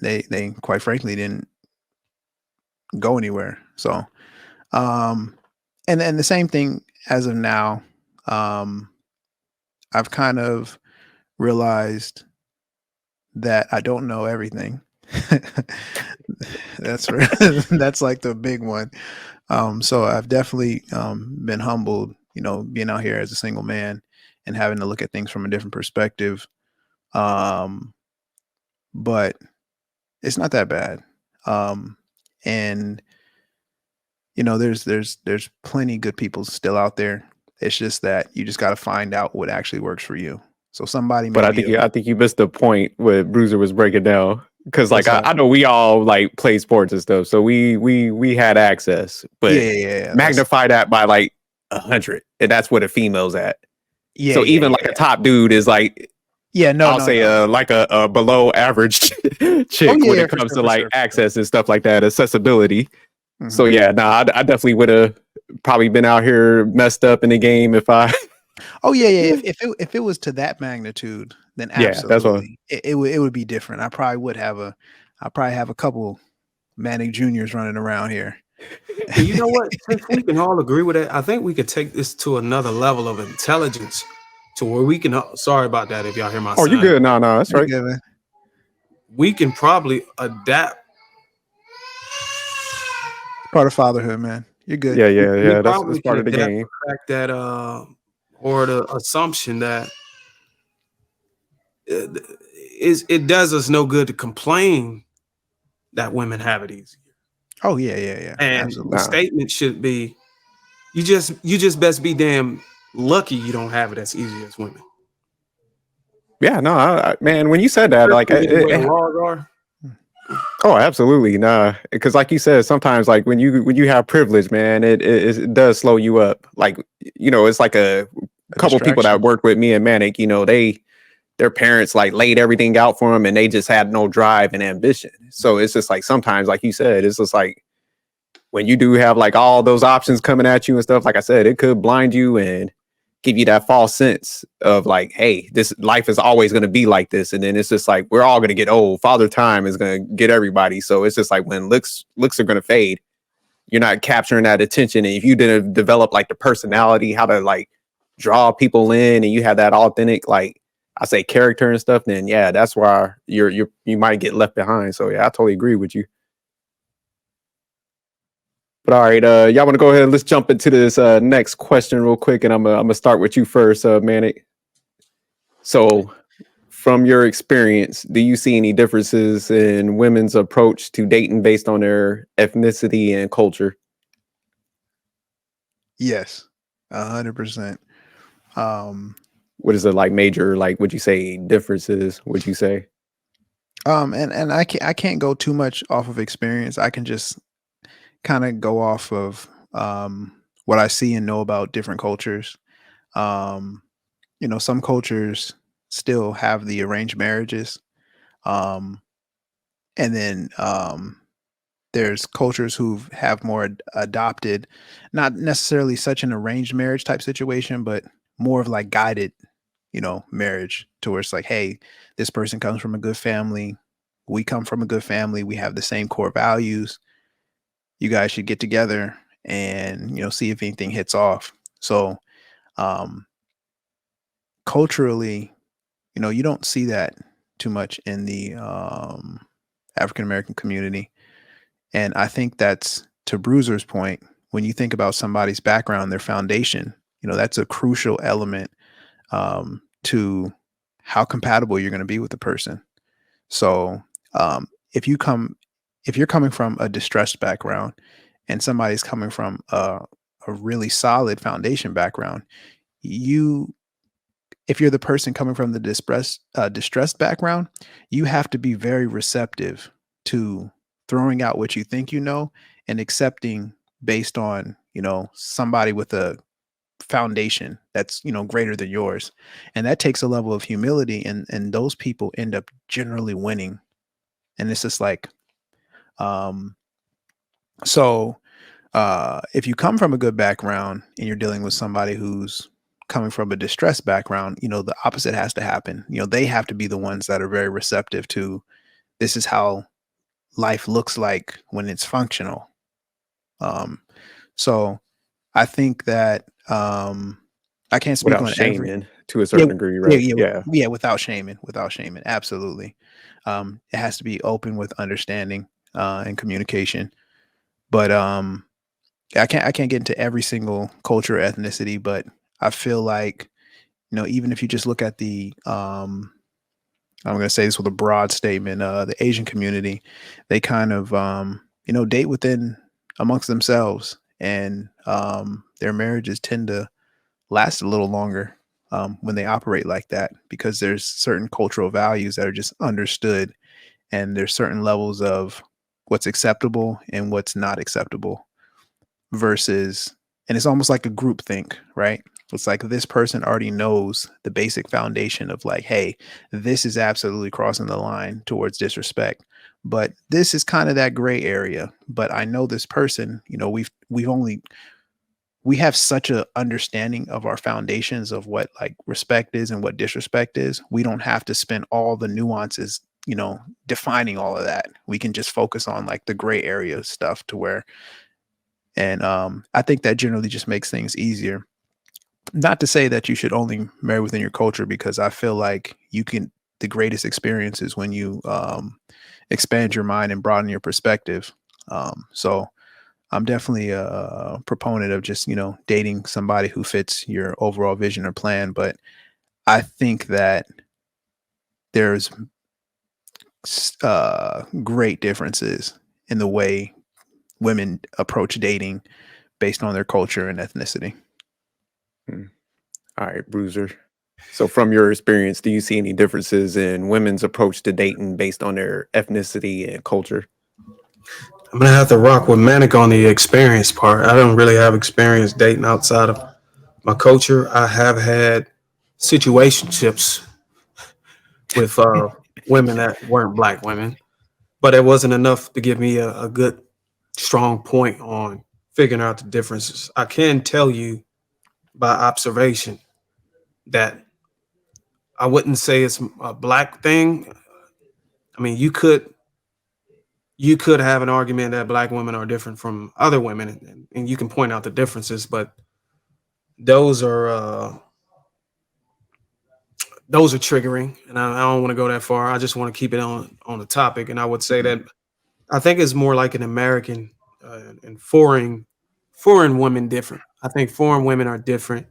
they quite frankly didn't go anywhere. So, and the same thing as of now, I've kind of realized that I don't know everything. That's that's like the big one. So I've definitely been humbled, you know, being out here as a single man and having to look at things from a different perspective. But it's not that bad. And you know, there's plenty good people still out there. It's just that you just got to find out what actually works for you. So somebody, But I think you missed the point what BRUIZZR was breaking down. Cause like I know we all like play sports and stuff, so we had access, but yeah, magnify that by like 100, and that's what a female's at. Yeah. So even like a top dude is like, I'll say like a below average chick when it comes to like access and stuff like that, accessibility. Mm-hmm. So yeah, I definitely would have probably been out here messed up in the game if I. Oh yeah. If it was to that magnitude, then absolutely, it would be different. I probably have a couple Manic Juniors running around here. And you know what? Since we can all agree with it, I think we could take this to another level of intelligence, to where we can. Sorry about that if y'all hear my. Oh, you good? No, that's right. Good, man. We can probably adapt. Part of fatherhood, man. You're good. Yeah. That's part of the game. The fact that or the assumption that it does us no good to complain that women have it easier. Oh yeah. And absolutely. the statement should be, you just best be damn lucky you don't have it as easy as women. Yeah, no, man. When you said that, like, oh, absolutely, nah. Because, like you said, sometimes, like when you have privilege, man, it does slow you up. Like, you know, it's like a couple people that worked with me and Manic. You know, their parents like laid everything out for them, and they just had no drive and ambition. So it's just like sometimes, like you said, it's just like when you do have like all those options coming at you and stuff. Like I said, it could blind you and give you that false sense of like, hey, this life is always going to be like this. And then it's just like, we're all going to get old. Father time is going to get everybody. So it's just like when looks are going to fade, you're not capturing that attention. And if you didn't develop like the personality, how to like draw people in, and you have that authentic, like I say, character and stuff, then yeah, that's why you might get left behind. So yeah, I totally agree with you. But all right, y'all want to go ahead? Let's jump into this next question real quick, and I'm gonna start with you first, Manic. So, from your experience, do you see any differences in women's approach to dating based on their ethnicity and culture? Yes, 100%. What is it like major? Like, would you say differences? Would you say? And I can't go too much off of experience. I can just kind of go off of what I see and know about different cultures. Um, some cultures still have the arranged marriages. Um, and then there's cultures who have more adopted, not necessarily such an arranged marriage type situation, but more of like guided, marriage to where it's like, hey, this person comes from a good family. We come from a good family. We have the same core values. You guys should get together and, see if anything hits off. So, um, culturally, you don't see that too much in the African American community. And I think that's to BRUIZZR's point. When you think about somebody's background, their foundation, that's a crucial element to how compatible you're going to be with the person. So um, if you come, if you're coming from a distressed background and somebody's coming from a really solid foundation background, you, if you're the person coming from the distressed background, you have to be very receptive to throwing out what you think you know and accepting based on somebody with a foundation that's greater than yours, and that takes a level of humility, and those people end up generally winning. And it's just like um so if you come from a good background and you're dealing with somebody who's coming from a distressed background, the opposite has to happen. They have to be the ones that are very receptive to, this is how life looks like when it's functional. So I think that I can't speak Without on every. shaming to a Yeah, certain degree, yeah, right? yeah, Yeah. yeah, without shaming, absolutely. It has to be open with understanding and communication. But I can't get into every single culture or ethnicity, but I feel like, even if you just look at the I'm going to say this with a broad statement, the Asian community, they kind of date within amongst themselves, and their marriages tend to last a little longer when they operate like that, because there's certain cultural values that are just understood, and there's certain levels of what's acceptable and what's not acceptable versus, and it's almost like a group think, right? It's like this person already knows the basic foundation of like, hey, this is absolutely crossing the line towards disrespect, but this is kind of that gray area. But I know this person, we have such a understanding of our foundations of what like respect is and what disrespect is. We don't have to spend all the nuances, defining all of that. We can just focus on like the gray area stuff to where, and I think that generally just makes things easier. Not to say that you should only marry within your culture, because I feel like the greatest experience is when you expand your mind and broaden your perspective. So I'm definitely a proponent of just, dating somebody who fits your overall vision or plan. But I think that there's great differences in the way women approach dating based on their culture and ethnicity. All right, BRUIZZR. So from your experience, do you see any differences in women's approach to dating based on their ethnicity and culture? I'm gonna have to rock with Manic on the experience part. I don't really have experience dating outside of my culture. I have had situationships with women that weren't black women, but it wasn't enough to give me a good, strong point on figuring out the differences. I can tell you by observation that I wouldn't say it's a black thing. I mean, you could have an argument that black women are different from other women, and you can point out the differences, but those are those are triggering, and I don't want to go that far. I just want to keep it on the topic, and I would say that I think it's more like an American and foreign women different. I think foreign women are different.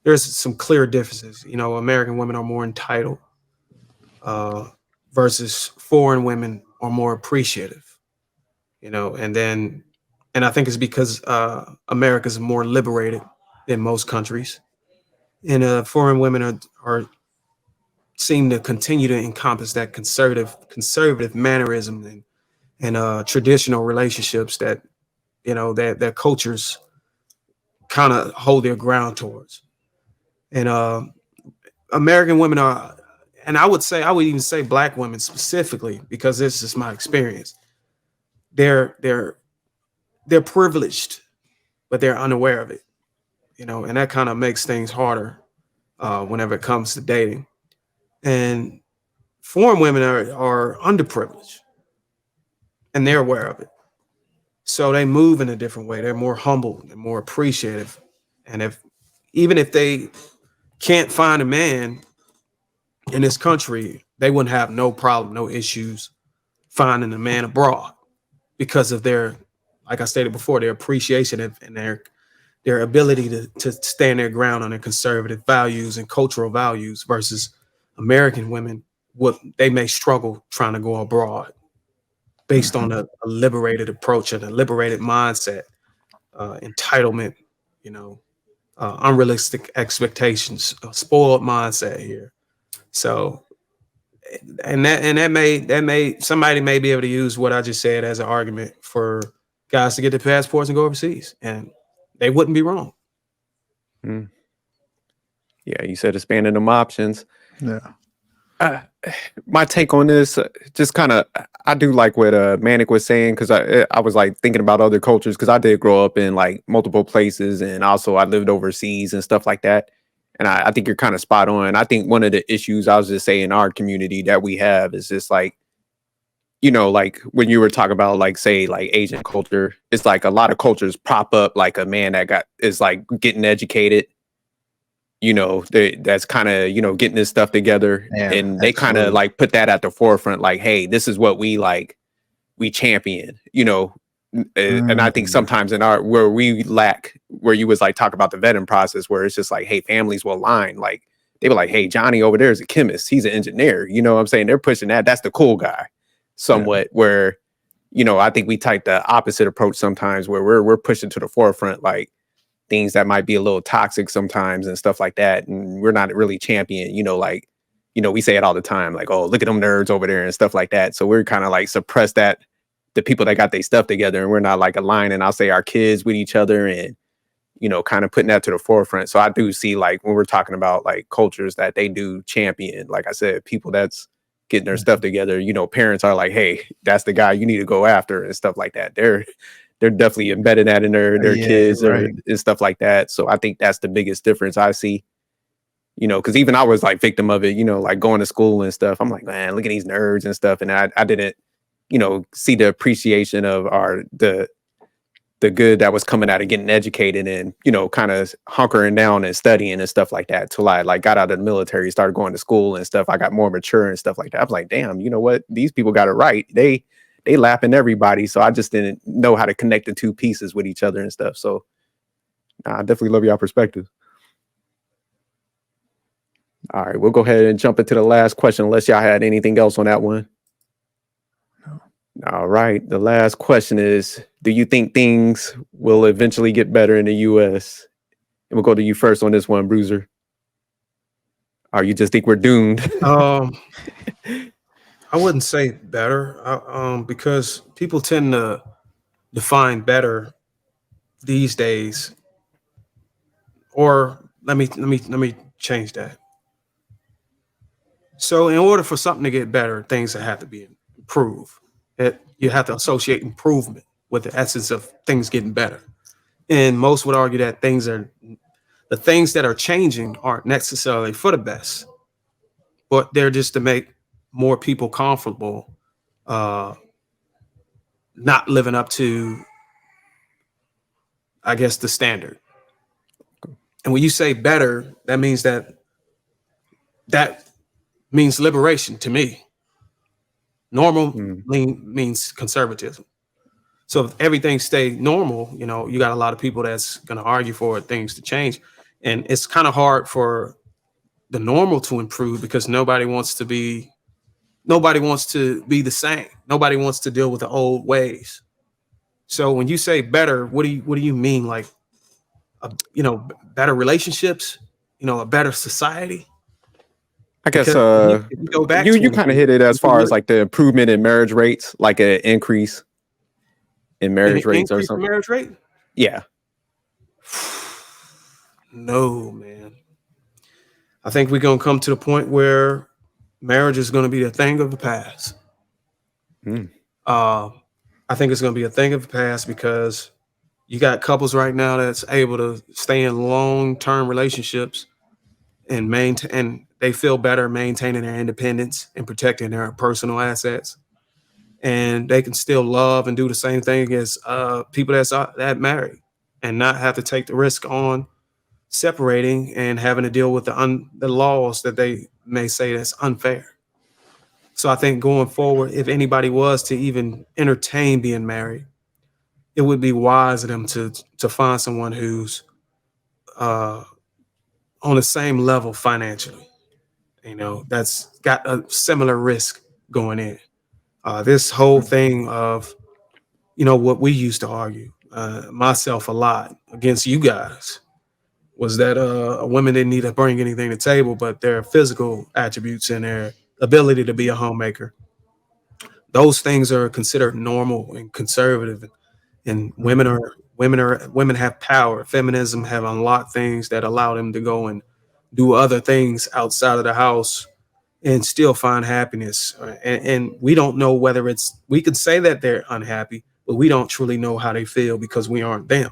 There's some clear differences. You know, American women are more entitled, uh, versus foreign women are more appreciative. You know, and I think it's because America's more liberated than most countries, and foreign women are seem to continue to encompass that conservative mannerism and traditional relationships that that cultures kind of hold their ground towards. And American women are, and I would even say black women specifically, because this is my experience. They're they're they're privileged, but they're unaware of it. You know, and that kind of makes things harder whenever it comes to dating. And foreign women are underprivileged, and they're aware of it. So they move in a different way. They're more humble and more appreciative. And if even if they can't find a man in this country, they wouldn't have no problem, no issues finding a man abroad because of their, like I stated before, their appreciation and their ability to stand their ground on their conservative values and cultural values versus American women. What they may struggle trying to go abroad based on a liberated approach and a liberated mindset, entitlement, you know, unrealistic expectations, a spoiled mindset here. So, and that may somebody may be able to use what I just said as an argument for guys to get their passports and go overseas, and they wouldn't be wrong. Mm. Yeah, you said expanding them options. Yeah. My take on this, just kind of, I do like what Manic was saying, because I was like thinking about other cultures, because I did grow up in like multiple places, and also I lived overseas and stuff like that. And I think you're kind of spot on. I think one of the issues I was just saying in our community that we have is just like, you know, like when you were talking about like, say, like Asian culture, it's like a lot of cultures prop up like a man that is like getting educated, you know, that's kind of, you know, getting this stuff together. Yeah, And they kind of absolutely. like put that at the forefront, like, hey, this is what we like, we champion, you know. And I think Mm. sometimes in our, where we lack, where you was like talk about the vetting process, where it's just like, hey, families will align, like they were like, hey, Johnny over there is a chemist, he's an engineer, you know what I'm saying? They're pushing that's the cool guy Yeah. somewhat. Where, you know, I think we take the opposite approach sometimes, where we're pushing to the forefront like things that might be a little toxic sometimes and stuff like that, and we're not really champion, you know, like, you know, we say it all the time, like, oh, look at them nerds over there and stuff like that. So we're kind of like suppress that, the people that got their stuff together, and we're not like aligning, I'll say, our kids with each other, and, you know, kind of putting that to the forefront. So I do see, like, when we're talking about like cultures that they do champion, like I said, people that's getting their stuff together, you know, parents are like, hey, that's the guy you need to go after and stuff like that. They're definitely embedded that in their Yeah, kids you're or right. and stuff like that. So I think that's the biggest difference I see. You know, because even I was like victim of it, you know, like going to school and stuff. I'm like, man, look at these nerds and stuff. And I didn't, you know, see the appreciation of the good that was coming out of getting educated and, you know, kind of hunkering down and studying and stuff like that till I like got out of the military, started going to school and stuff. I got more mature and stuff like that. I was like, damn, you know what? These people got it right. They lapping everybody. So I just didn't know how to connect the two pieces with each other and stuff. So I definitely love your perspective. All right, we'll go ahead and jump into the last question, unless y'all had anything else on that one. No. All right, the last question is, do you think things will eventually get better in the US? And we'll go to you first on this one, BRUIZZR. Or you just think we're doomed? I wouldn't say better, because people tend to define better these days. Or let me change that. So, in order for something to get better, things that have to be improved. You have to associate improvement with the essence of things getting better. And most would argue that things are the things that are changing aren't necessarily for the best, but they're just to make more people comfortable not living up to, I guess, the standard. And when you say better, that means that means liberation to me. Normal means conservatism. So if everything stay normal, you know, you got a lot of people that's going to argue for things to change. And it's kind of hard for the normal to improve because nobody wants to be the same. Nobody wants to deal with the old ways. So when you say better, what do you mean? Like, better relationships, a better society? I guess Because if you go back you 20 kind of years, hit it as you can far as really- like the improvement in marriage rates, like an increase in marriage an rates or increase in something. marriage rate? Yeah. No, man. I think we're gonna come to the point where marriage is gonna be a thing of the past. Mm. I think it's gonna be a thing of the past because you got couples right now that's able to stay in long-term relationships and maintain, and they feel better maintaining their independence and protecting their personal assets. And they can still love and do the same thing as people that married and not have to take the risk on separating and having to deal with the laws that they may say that's unfair. So I think going forward, if anybody was to even entertain being married, it would be wise of them to find someone who's uh, on the same level financially. That's got a similar risk going in. This whole thing of what we used to argue, myself a lot against you guys, was that women didn't need to bring anything to the table, but their physical attributes and their ability to be a homemaker. Those things are considered normal and conservative, and women have power. Feminism have unlocked things that allow them to go and do other things outside of the house and still find happiness. And we don't know whether we could say that they're unhappy, but we don't truly know how they feel because we aren't them.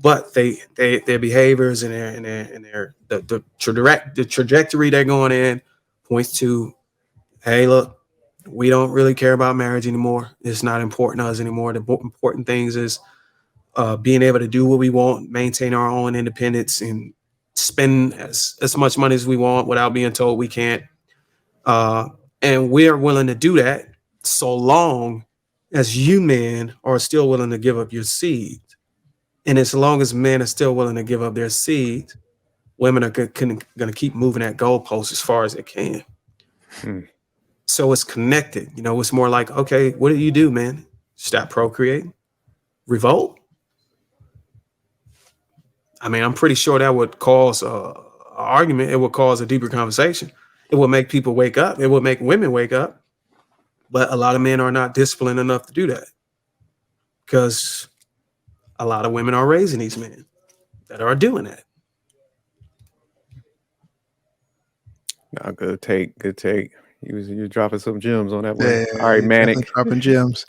But their behaviors and the trajectory they're going in points to, hey, look, we don't really care about marriage anymore. It's not important to us anymore. The important things is being able to do what we want, maintain our own independence, and spend as much money as we want without being told we can't. And we're willing to do that so long as you men are still willing to give up your seed. And as long as men are still willing to give up their seed, women are going to keep moving that goalpost as far as they can. So it's connected. It's more like, okay, what do you do, man? Stop procreating? Revolt? I mean, I'm pretty sure that would cause an argument. It would cause a deeper conversation. It would make people wake up. It would make women wake up. But a lot of men are not disciplined enough to do that because a lot of women are raising these men that are doing that. No, good take. You're dropping some gems on that one. Yeah, All right, Manic. dropping gems.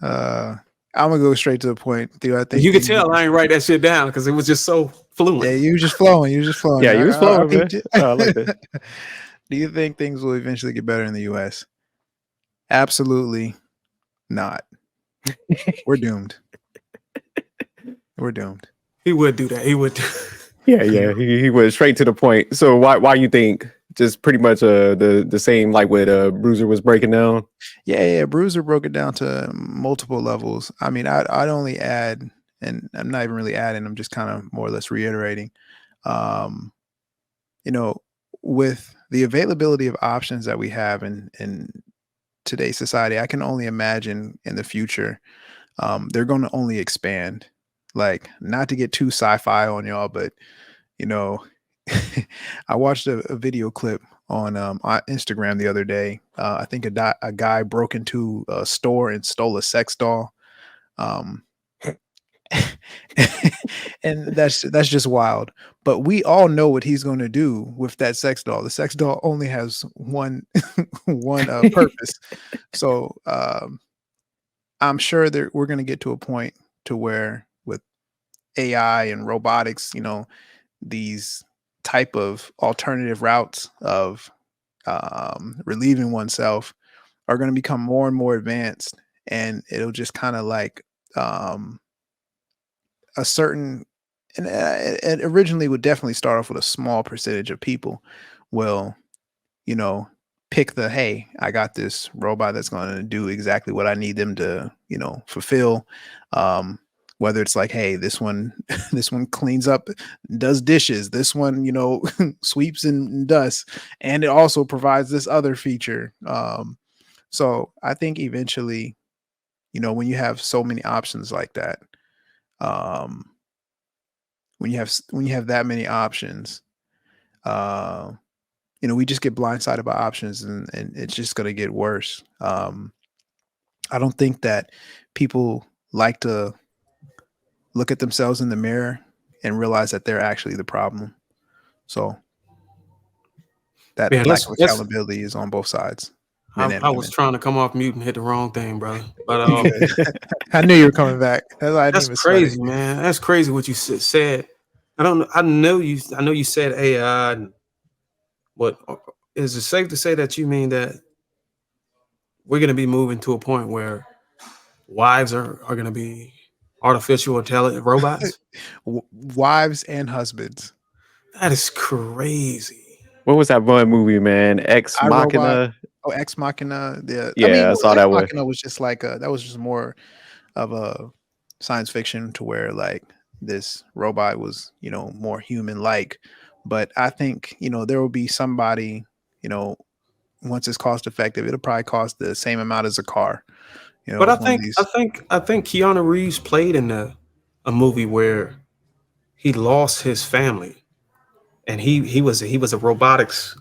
I'm gonna go straight to the point, Theo. I think You can tell I ain't write that shit down because it was just so fluent. Yeah, you were just flowing. Yeah, you was flowing, man. I like that. Do you think things will eventually get better in the U.S.? Absolutely not. We're doomed. We're doomed. He would do that. He would. Yeah. He went straight to the point. So why you think just pretty much the same like what BRUIZZR was breaking down? Yeah. BRUIZZR broke it down to multiple levels. I mean, I'd only add, and I'm not even really adding. I'm just kind of more or less reiterating. With the availability of options that we have in today's society, I can only imagine in the future, they're going to only expand. Like, not to get too sci-fi on y'all, but I watched a video clip on Instagram the other day. I think a guy broke into a store and stole a sex doll. And that's just wild. But we all know what he's going to do with that sex doll. The sex doll only has one purpose. So I'm sure that we're going to get to a point to where with AI and robotics, these type of alternative routes of relieving oneself are going to become more and more advanced, and it'll just kind of like a certain, and it originally would definitely start off with a small percentage of people will, you know, pick the, hey, I got this robot that's going to do exactly what I need them to, you know, fulfill. Whether it's like, hey, this one this one cleans up, does dishes, this one, you know, sweeps and dusts, and it also provides this other feature. So I think eventually, you know, when you have so many options like that, um when you have that many options, uh you know, we just get blindsided by options, and it's just going to get worse. I don't think that people like to look at themselves in the mirror and realize that they're actually the problem. So that Man, lack of let's accountability is on both sides, men and I was women. trying to come off mute and hit the wrong thing, brother. But You good? I knew you were coming back. That's why I didn't that's even sweat it. crazy, man. That's crazy what you said. I don't know. I know you. I know you said AI. What is it safe to say that you mean that we're going to be moving to a point where wives are going to be artificial intelligent robots? Wives and husbands. That is crazy. What was that one movie, man? Ex I Robot. Machina. Oh, Ex Machina. I Yeah, mean, I well, saw Ex that one. Machina was just like that was just more of a science fiction to where like this robot was, you know, more human like. But I think, you know, there will be somebody, you know, once it's cost effective, it'll probably cost the same amount as a car. You But know, one of these. I think Keanu Reeves played in a movie where he lost his family, and he was a robotics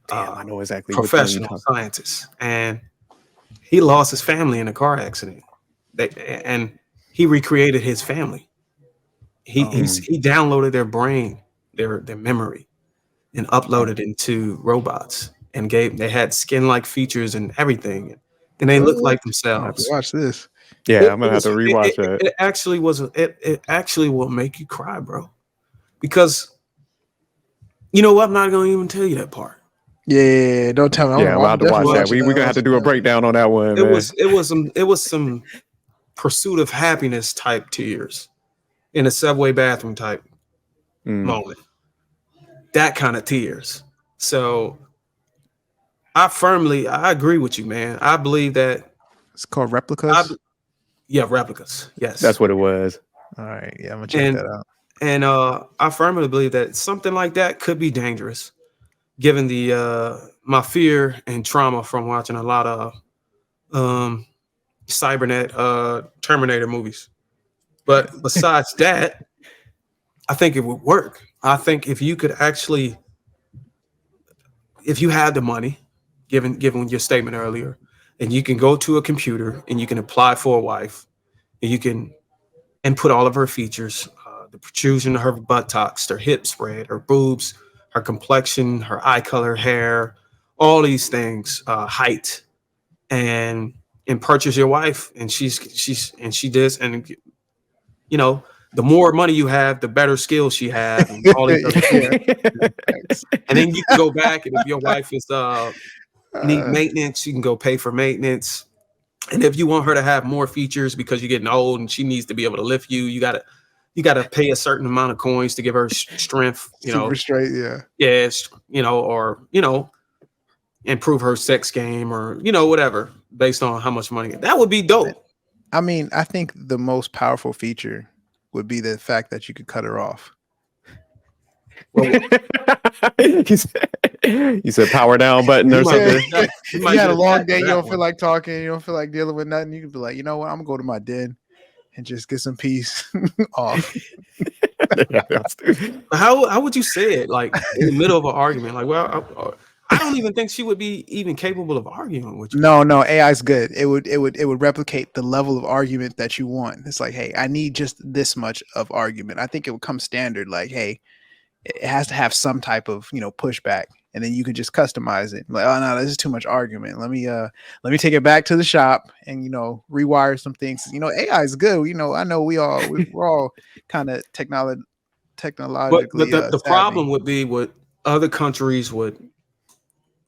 Damn, I know exactly which one you professional talking. scientist, and he lost his family in a car accident. And he recreated his family. Mm. He downloaded their brain, their memory, and uploaded into robots, and they had skin like features and everything, and they looked What? like I have to themselves. watch this. Yeah, I'm gonna have to rewatch that. It actually it actually will make you cry, bro, because you know what? I'm not going to even tell you that part. Yeah, don't tell me. Yeah, I'm I'm about to watch definitely But that. watching We that. gonna have to do a breakdown on that one, man. it was some pursuit of happiness type tears in a subway bathroom type Mm. moment. That kind of tears. So I agree with you, man. I believe that It's called I Replicas. yeah, replicas. Yes. That's what it was. All right, yeah, I'm gonna check And that out. I firmly believe that something like that could be dangerous given the my fear and trauma from watching a lot of um cybernet Terminator movies. But besides that, I think it would work. I think if you could actually, if you had the money, given your statement earlier, and you can go to a computer and you can apply for a wife, and you can input all of her features, the protrusion of her buttocks, her hip spread, her boobs, her complexion, her eye color, hair, all these things, height, and purchase your wife, and she does, and you know, the more money you have, the better skills she have, and all these other things. Yeah, thanks. And then you can go back, and if your wife is need Uh, maintenance, you can go pay for maintenance. And if you want her to have more features because you're getting old and she needs to be able to lift you, you gotta pay a certain amount of coins to give her strength. You super know, straight. Yeah. yes, you know, or you know, improve her sex game, or you know, whatever, based on how much money. That would be dope. I mean, I think the most powerful feature would be the fact that you could cut her off. Well, you said power down button or you might something. get you You might had get a long attacked day. for You that don't feel one. like talking. You don't feel like dealing with nothing. You can be like, you know what? I'm gonna go to my den and just get some peace off. How would you say it? Like in the middle of an argument? Like, well, I don't even think she would be even capable of arguing with you. No, no, AI is good. It would replicate the level of argument that you want. It's like, hey, I need just this much of argument. I think it would come standard. Like, hey, it has to have some type of, you know, pushback, and then you can just customize it. Like, oh no, this is too much argument. Let me take it back to the shop and, you know, rewire some things. You know, AI is good. You know, I know we're all kind of technologically the savvy. problem would be what other countries would.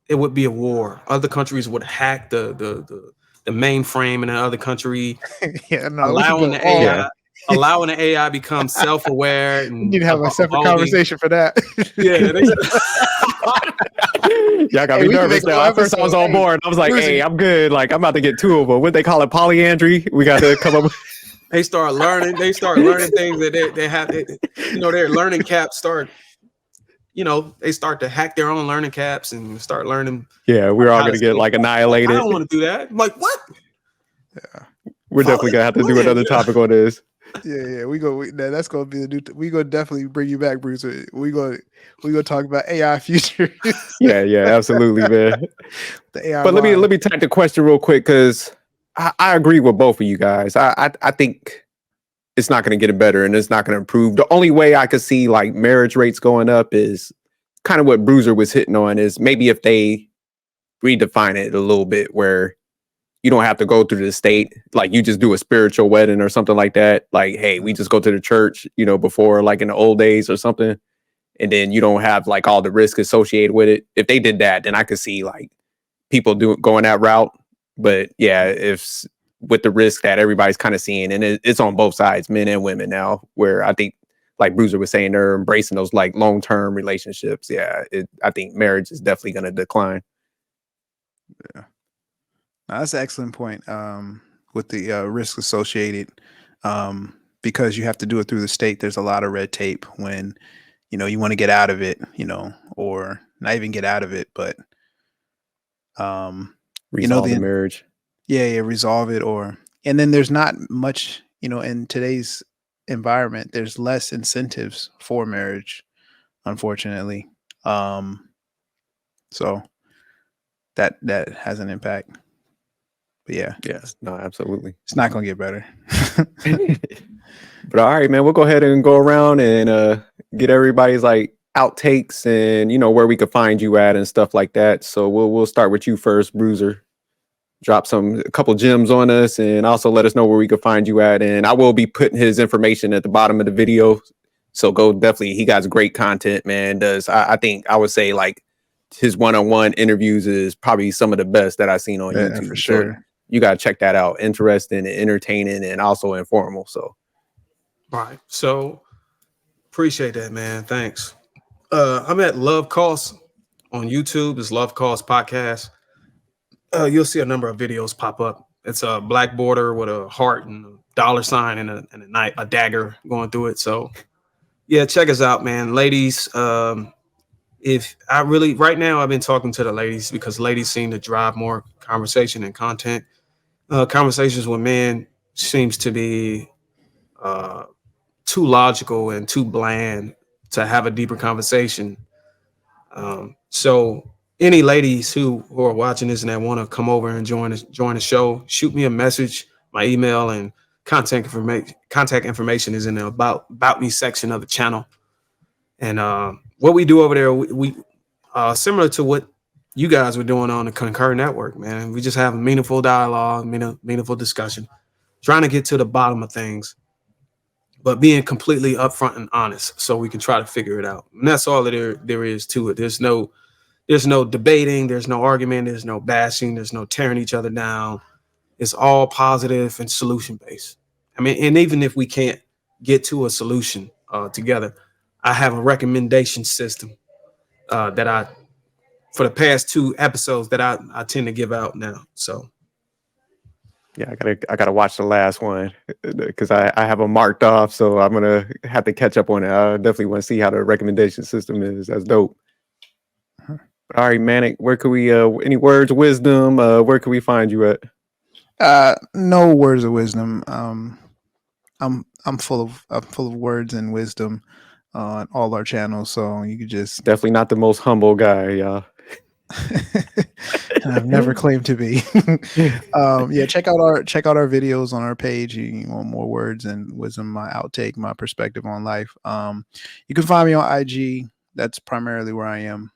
It would be a war. Other countries would hack the mainframe in another country, Yeah, no, we can allowing go the all. Yeah. AI, allowing the AI become self-aware We and need to have a separate evolving. conversation for that. Yeah, Y'all got Hey, me we can nervous make a now. whole At first I was episode. on Hey, board. I was like, BRUIZZR, hey, I'm good. Like, I'm about to get two of them. What they call it, polyandry? We got to come up with. they start learning. They start learning things that they have. Their learning caps start. They start to hack their own learning caps and start learning Yeah, we're all how going to to get say, like I annihilated. don't want to do that. I'm like, what? We're Follow definitely your going to have to do plan. another topic on this. Yeah, that's gonna be the new. We gonna definitely bring you back, BRUIZZR. We gonna talk about AI future. Yeah, absolutely, man. The AI. But let line. me type the question real quick because I agree with both of you guys. I think it's not going to get better and it's not going to improve. The only way I could see like marriage rates going up is kind of what BRUIZZR was hitting on, is maybe if they redefine it a little bit where you don't have to go through the state, like you just do a spiritual wedding or something like that. Like, hey, we just go to the church, before, like in the old days or something, and then you don't have like all the risk associated with it. If they did that, then I could see like people going that route. But yeah, if with the risk that everybody's kind of seeing, and it's on both sides, men and women now, where I think, like BRUIZZR was saying, they're embracing those like long-term relationships. Yeah, I think marriage is definitely going to decline. Yeah, no, that's an excellent point. With the risk associated, because you have to do it through the state. There's a lot of red tape when you want to get out of it, or not even get out of it, but Resolve the the marriage. yeah, resolve it, and then there's not much, in today's environment. There's less incentives for marriage, unfortunately. So that has an impact. But yeah, Yes, no, absolutely. it's not gonna get better. But all right, man, we'll go ahead and go around and get everybody's like outtakes and where we could find you at and stuff like that. So we'll start with you first, BRUIZZR. Drop a couple gems on us and also let us know where we could find you at. And I will be putting his information at the bottom of the video. So go definitely. He got great content, man. I think I would say like his one-on-one interviews is probably some of the best that I've seen on Yeah, YouTube. for sure. So you got to check that out. Interesting, entertaining, and also informal. So. Right. So appreciate that, man. Thanks. I'm at Love Cost on YouTube. It's Love Cost Podcast. You'll see a number of videos pop up. It's a black border with a heart and a dollar sign and a dagger going through it. So yeah, check us out, man. Ladies, if I really right now I've been talking to the ladies because ladies seem to drive more conversation and content. Conversations with men seems to be too logical and too bland to have a deeper conversation. So any ladies who are watching this and that want to come over and join the show, shoot me a message. My email and contact information is in the about me section of the channel. And what we do over there, we similar to what you guys were doing on the Concur Network, man. We just have meaningful dialogue, meaningful discussion, trying to get to the bottom of things, but being completely upfront and honest so we can try to figure it out. And that's all that there is to it. There's no debating, there's no argument, there's no bashing, there's no tearing each other down. It's all positive and solution based. I mean, and even if we can't get to a solution together, I have a recommendation system that I, for the past 2 episodes, that I tend to give out now. So Yeah, I gotta watch the last one because I have them marked off, so I'm gonna have to catch up on it. I definitely want to see how the recommendation system is. That's dope. All right, Manic, where could we any words of wisdom? Where can we find you at? No words of wisdom. I'm full of words and wisdom on all our channels, so you could just Definitely not the most humble guy, y'all. and I've never claimed to be. Yeah, check out our videos on our page. You want more words and wisdom, my outtake, my perspective on life. You can find me on IG. That's primarily where I am.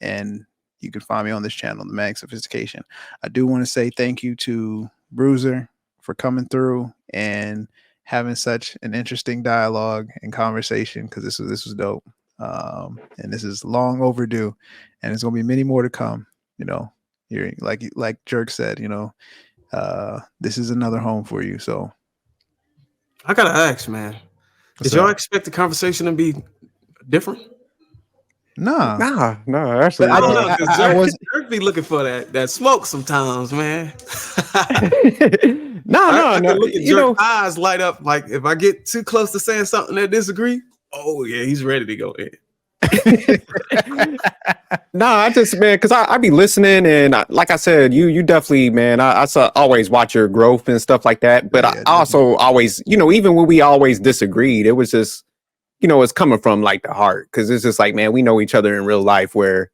And you can find me on this channel, The Manic Sophistication. I do want to say thank you to BRUIZZR for coming through and having such an interesting dialogue and conversation, because this was dope. And this is long overdue, and there's gonna be many more to come. You know, you're like Jerk said, you know, this is another home for you. So I gotta ask, man, did y'all expect the conversation to be different? Nah, Actually, I don't know, I because Jerk be looking for that smoke sometimes, man. no. I can look at Jerk's eyes light up, like if I get too close to saying something that disagree. Oh yeah, he's ready to go in. I just, man, because I be listening, and like I said, you definitely, man, I always watch your growth and stuff like that. But I also always, you know, even when we always disagreed, it was just, you know, it's coming from like the heart, because it's just like, man, we know each other in real life, where,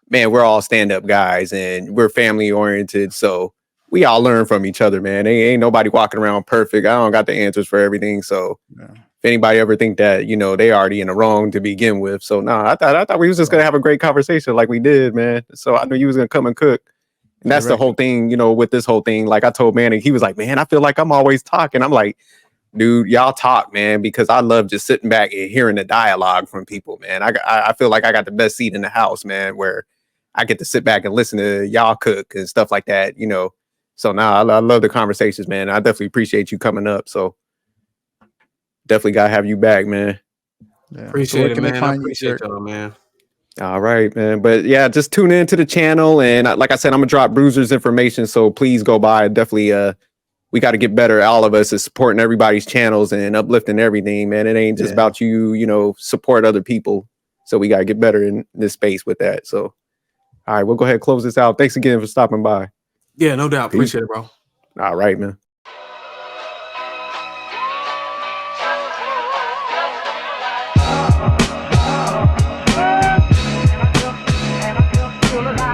man, we're all stand-up guys and we're family oriented, so we all learn from each other, man. Ain't nobody walking around perfect. I don't got the answers for everything, so. Yeah. If anybody ever think that, you know, they already in the wrong to begin with. So I thought we was just gonna have a great conversation like we did, man. So I knew you was gonna come and cook. And that's the whole thing, you know, with this whole thing. Like I told Manic, he was like, man, I feel like I'm always talking. I'm like, dude, y'all talk, man, because I love just sitting back and hearing the dialogue from people, man. I feel like I got the best seat in the house, man, where I get to sit back and listen to y'all cook and stuff like that, you know. So I love the conversations, man. I definitely appreciate you coming up. So definitely gotta have you back, man. Yeah. Appreciate it, man. I appreciate y'all, man. All right, man. But yeah, just tune in to the channel, and like I said, I'm gonna drop BRUIZZR's information, so please go by. Definitely, we got to get better. All of us is supporting everybody's channels and uplifting everything, man. It ain't just about you know, support other people. So we gotta get better in this space with that. So, all right, we'll go ahead and close this out. Thanks again for stopping by. Yeah, no doubt. Appreciate it, bro. All right, man. Feel alive.